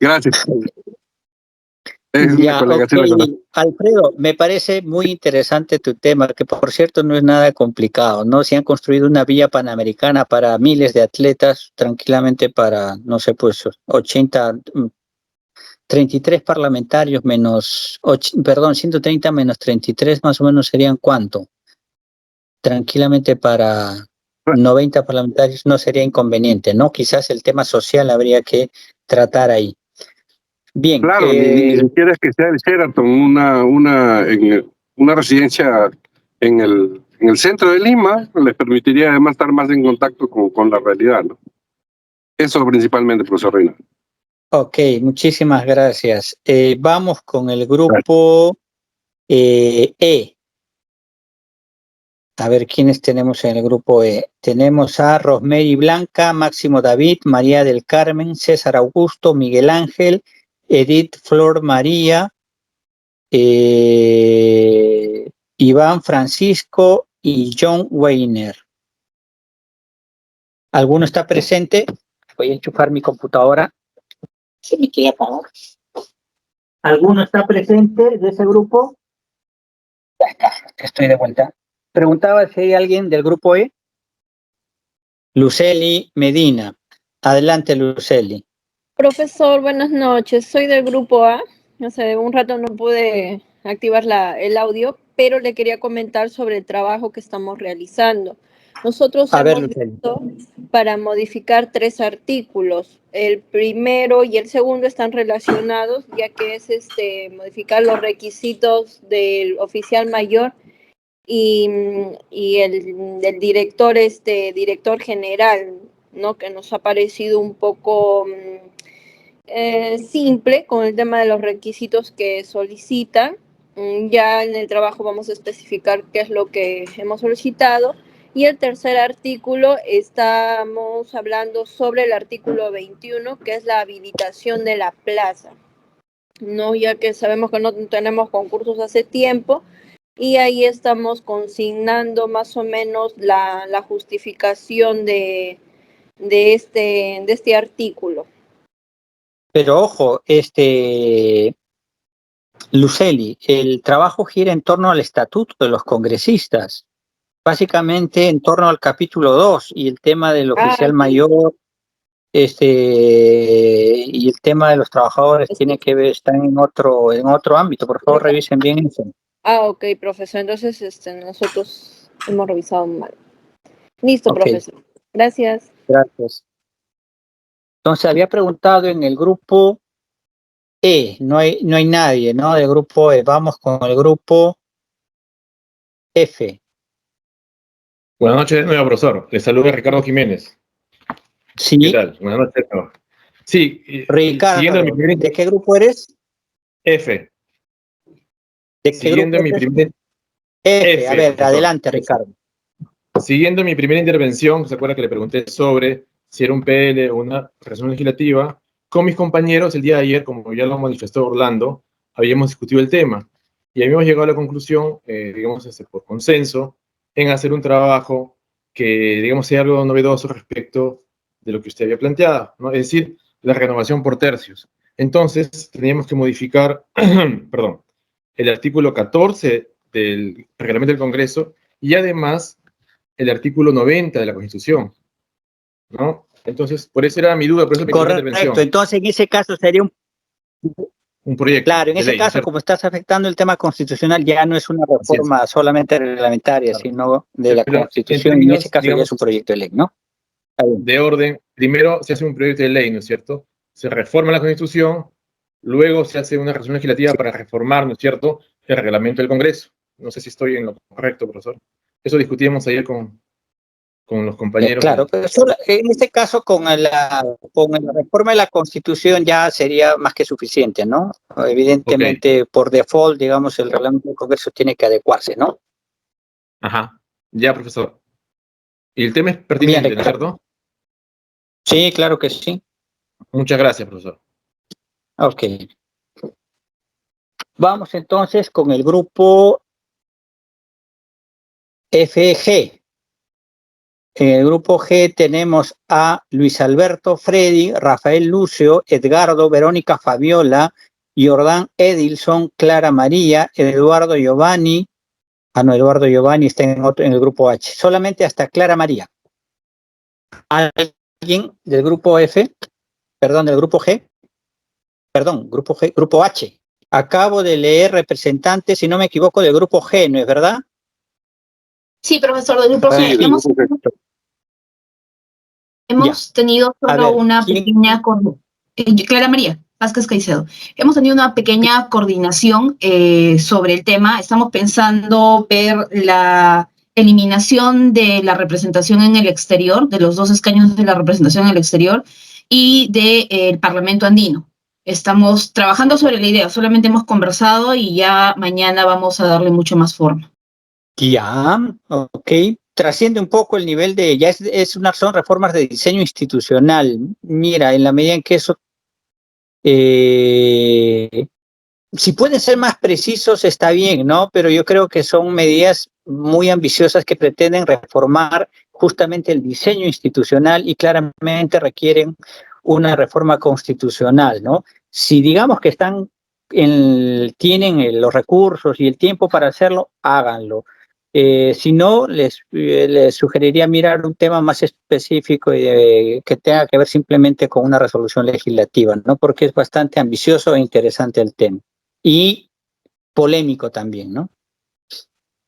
Gracias. Es una Ya, colega, ok. sí, la conozco. Alfredo, me parece muy interesante tu tema, que por cierto no es nada complicado, ¿no? Se han construido una vía panamericana para miles de atletas, tranquilamente para, no sé, pues 33 parlamentarios menos, 130 menos 33 más o menos serían ¿cuánto? Tranquilamente para 90 parlamentarios no sería inconveniente, ¿no? Quizás el tema social habría que tratar ahí. Bien. Claro, ni siquiera es que sea el Sheraton, una residencia en el centro de Lima, les permitiría además estar más en contacto con la realidad, ¿no? Eso principalmente, profesor Reina. Ok, muchísimas gracias. Vamos con el grupo E. A ver quiénes tenemos en el grupo E. Tenemos a Rosemary Blanca, Máximo David, María del Carmen, César Augusto, Miguel Ángel, Edith Flor María, Iván Francisco y John Weiner. ¿Alguno está presente? Voy a enchufar mi computadora. ¿Se me quiere apagar? ¿Alguno está presente de ese grupo? Ya está, estoy de vuelta. Preguntaba si hay alguien del grupo E. Luceli Medina. Adelante, Luceli. Profesor, buenas noches. Soy del grupo A. Hace un rato no pude activar el audio, pero le quería comentar sobre el trabajo que estamos realizando. Nosotros hemos visto para modificar 3 artículos. El primero y el segundo están relacionados, ya que es modificar los requisitos del oficial mayor y del director general, ¿no? Que nos ha parecido un poco simple con el tema de los requisitos que solicitan. Ya en el trabajo vamos a especificar qué es lo que hemos solicitado. Y el tercer artículo, estamos hablando sobre el artículo 21, que es la habilitación de la plaza, ¿no? Ya que sabemos que no tenemos concursos hace tiempo, y ahí estamos consignando más o menos la justificación de este artículo. Pero ojo, Luceli, el trabajo gira en torno al estatuto de los congresistas, básicamente en torno al capítulo 2 y el tema del oficial mayor, y el tema de los trabajadores tiene que ver, están en otro ámbito. Por favor, revisen bien eso. Ok, profesor, entonces nosotros hemos revisado mal. Listo, okay. Profesor. Gracias. Gracias. Entonces, había preguntado en el grupo E, no hay nadie, ¿no? Del grupo E. Vamos con el grupo F. Buenas noches de nuevo, profesor. Les saluda Ricardo Jiménez. Sí. ¿Qué tal? Buenas noches. Sí, Ricardo, ¿de qué grupo eres? F. ¿De qué siguiendo grupo mi primer... F, a ver, profesor. Adelante, Ricardo. Siguiendo mi primera intervención, ¿se acuerda que le pregunté sobre si era un PL o una resolución legislativa? Con mis compañeros, el día de ayer, como ya lo manifestó Orlando, habíamos discutido el tema y habíamos llegado a la conclusión, digamos, por consenso, en hacer un trabajo que, digamos, sea algo novedoso respecto de lo que usted había planteado, ¿no? Es decir, la renovación por tercios. Entonces, teníamos que modificar, perdón, el artículo 14 del reglamento del Congreso y además el artículo 90 de la Constitución, ¿no? Entonces, por eso era mi duda, por eso mi primera Correcto, intervención. entonces en ese caso sería Un proyecto claro, en de ese ley, ¿no es caso, cierto? como estás afectando el tema constitucional, ya no es una Así es. reforma solamente reglamentaria, Claro. sino de la Pero Constitución, en y en términos, ese caso ya digamos, es un proyecto de ley, ¿no? Está bien. de orden, primero se hace un proyecto de ley, ¿no es cierto? Se reforma la Constitución, luego se hace una resolución legislativa para reformar, ¿no es cierto?, el reglamento del Congreso. No sé si estoy en lo correcto, profesor. Eso discutíamos ayer con los compañeros. Claro, pero en este caso con la reforma de la Constitución ya sería más que suficiente, ¿no? Evidentemente, por default, digamos, el reglamento del Congreso tiene que adecuarse, ¿no? Ajá, ya, profesor. Y el tema es Bien, pertinente, ¿no es Ricardo. cierto? Sí, claro que sí. Muchas gracias, profesor. Ok. Vamos entonces con el grupo FG. En el grupo G tenemos a Luis Alberto, Freddy, Rafael Lucio, Edgardo, Verónica Fabiola, Jordán Edilson, Clara María, Eduardo Giovanni. No, Eduardo Giovanni está en el grupo H. Solamente hasta Clara María. ¿Alguien del grupo F? Perdón, del grupo G. Perdón, grupo G, grupo H. Acabo de leer representantes, si no me equivoco, del grupo G, ¿no es verdad? Sí, profesor, del grupo Sí, G. Hemos tenido A solo ver, una ¿quién? pequeña Clara María Vázquez Caicedo. Hemos tenido una pequeña coordinación sobre el tema. Estamos pensando ver la eliminación de la representación en el exterior, de los 2 escaños de la representación en el exterior y del Parlamento andino. Estamos trabajando sobre la idea, solamente hemos conversado y ya mañana vamos a darle mucho más forma. Ya, ok. Trasciende un poco el nivel de, ya son reformas de diseño institucional. Mira, en la medida en que eso, si pueden ser más precisos está bien, ¿no? Pero yo creo que son medidas muy ambiciosas que pretenden reformar justamente el diseño institucional y claramente requieren una reforma constitucional, ¿no? Si digamos que tienen los recursos y el tiempo para hacerlo, háganlo. Si no, les sugeriría mirar un tema más específico que tenga que ver simplemente con una resolución legislativa, ¿no? Porque es bastante ambicioso e interesante el tema. Y polémico también, ¿no?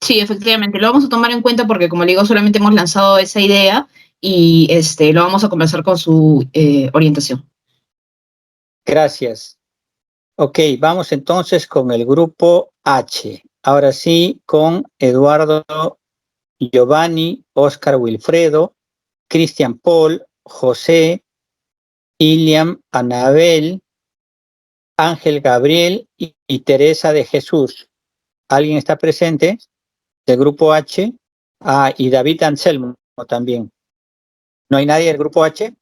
Sí, efectivamente, lo vamos a tomar en cuenta porque, como le digo, solamente hemos lanzado esa idea y lo vamos a conversar con su orientación. Gracias. Ok, vamos entonces con el grupo H. Ahora sí, con Eduardo Giovanni, Oscar Wilfredo, Cristian Paul, José, Iliam, Anabel, Ángel Gabriel y Teresa de Jesús. ¿Alguien está presente del grupo H? Y David Anselmo también. ¿No hay nadie del grupo H?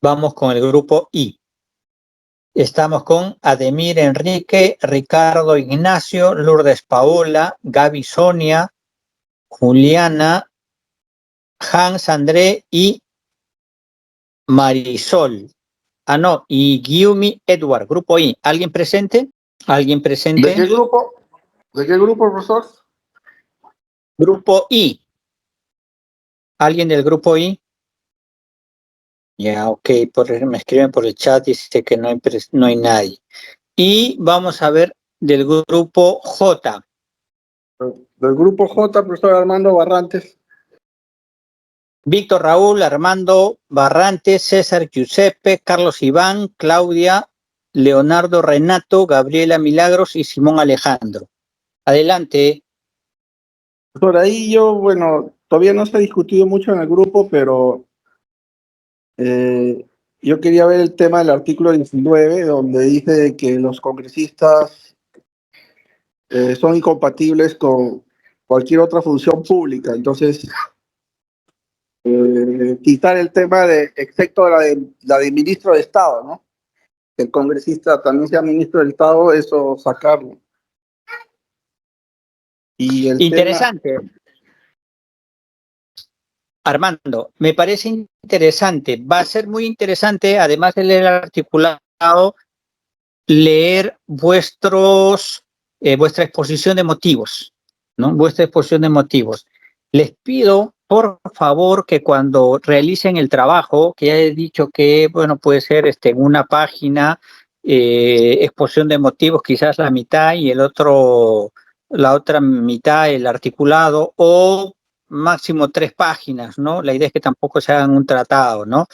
Vamos con el grupo I. Estamos con Ademir Enrique, Ricardo Ignacio, Lourdes Paola, Gaby Sonia, Juliana, Hans André y Marisol. No, y Guiumi Edward, grupo I. ¿Alguien presente? ¿Alguien presente? ¿De qué grupo? ¿De qué grupo, profesor? Grupo I. ¿Alguien del grupo I? Ya, ok, me escriben por el chat, dice que no hay nadie. Y vamos a ver del grupo J. Del grupo J, profesor Armando Barrantes. Víctor Raúl, Armando Barrantes, César Giuseppe, Carlos Iván, Claudia, Leonardo Renato, Gabriela Milagros y Simón Alejandro. Adelante. Por ahí bueno, todavía no se ha discutido mucho en el grupo, pero yo quería ver el tema del artículo 19, donde dice que los congresistas son incompatibles con cualquier otra función pública. Entonces, quitar el tema excepto la de ministro de Estado, ¿no? Que el congresista también sea ministro de Estado, eso sacarlo. Y el interesante. Armando, me parece interesante. Va a ser muy interesante, además de leer el articulado, leer vuestra exposición de motivos. ¿no? Vuestra exposición de motivos. Les pido, por favor, que cuando realicen el trabajo, que ya he dicho que, bueno, puede ser en una página, exposición de motivos, quizás la mitad y la otra mitad, el articulado, o máximo 3 páginas, ¿no? La idea es que tampoco se hagan un tratado, ¿no?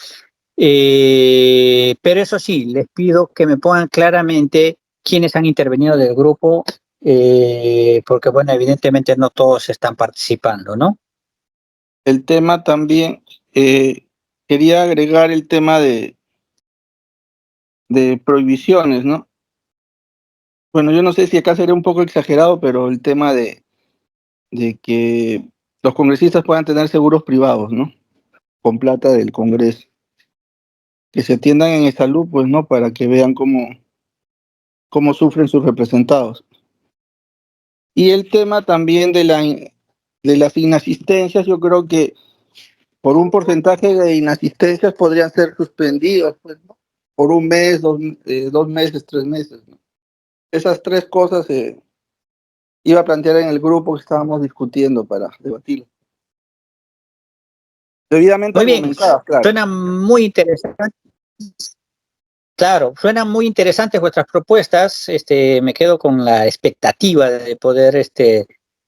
Pero eso sí, les pido que me pongan claramente quiénes han intervenido del grupo, porque, bueno, evidentemente no todos están participando, ¿no? El tema también, quería agregar el tema de prohibiciones, ¿no? Bueno, yo no sé si acá sería un poco exagerado, pero el tema de que los congresistas puedan tener seguros privados, ¿no? Con plata del Congreso. Que se atiendan en salud, pues, ¿no? Para que vean cómo sufren sus representados. Y el tema también de las inasistencias, yo creo que por un porcentaje de inasistencias podrían ser suspendidos, pues, ¿no? Por un mes, 2 meses, 3 meses, ¿no? Esas 3 cosas iba a plantear en el grupo que estábamos discutiendo para debatirlo. Debidamente Muy bien, argumentadas, claro. suena muy interesante. Claro, suenan muy interesantes vuestras propuestas. Me quedo con la expectativa de poder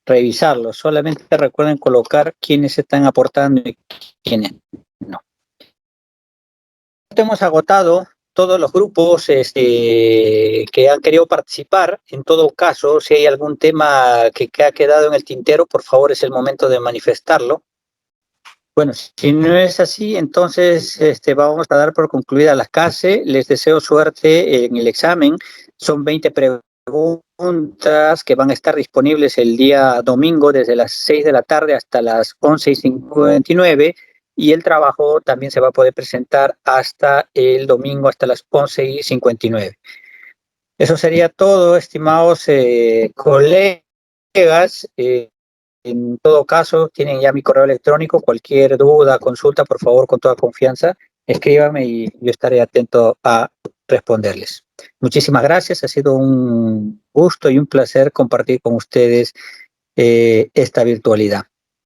revisarlo. Solamente recuerden colocar quiénes están aportando y quiénes no. Hemos agotado todos los grupos que han querido participar. En todo caso, si hay algún tema que ha quedado en el tintero, por favor, es el momento de manifestarlo. Bueno, si no es así, entonces vamos a dar por concluida la clase. Les deseo suerte en el examen. Son 20 preguntas que van a estar disponibles el día domingo desde las 6 de la tarde hasta las 11:59 y el trabajo también se va a poder presentar hasta el domingo hasta las 11:59. Eso sería todo, estimados colegas. En todo caso, tienen ya mi correo electrónico. Cualquier duda, consulta, por favor, con toda confianza, escríbame y yo estaré atento a responderles. Muchísimas gracias. Ha sido un gusto y un placer compartir con ustedes esta virtualidad.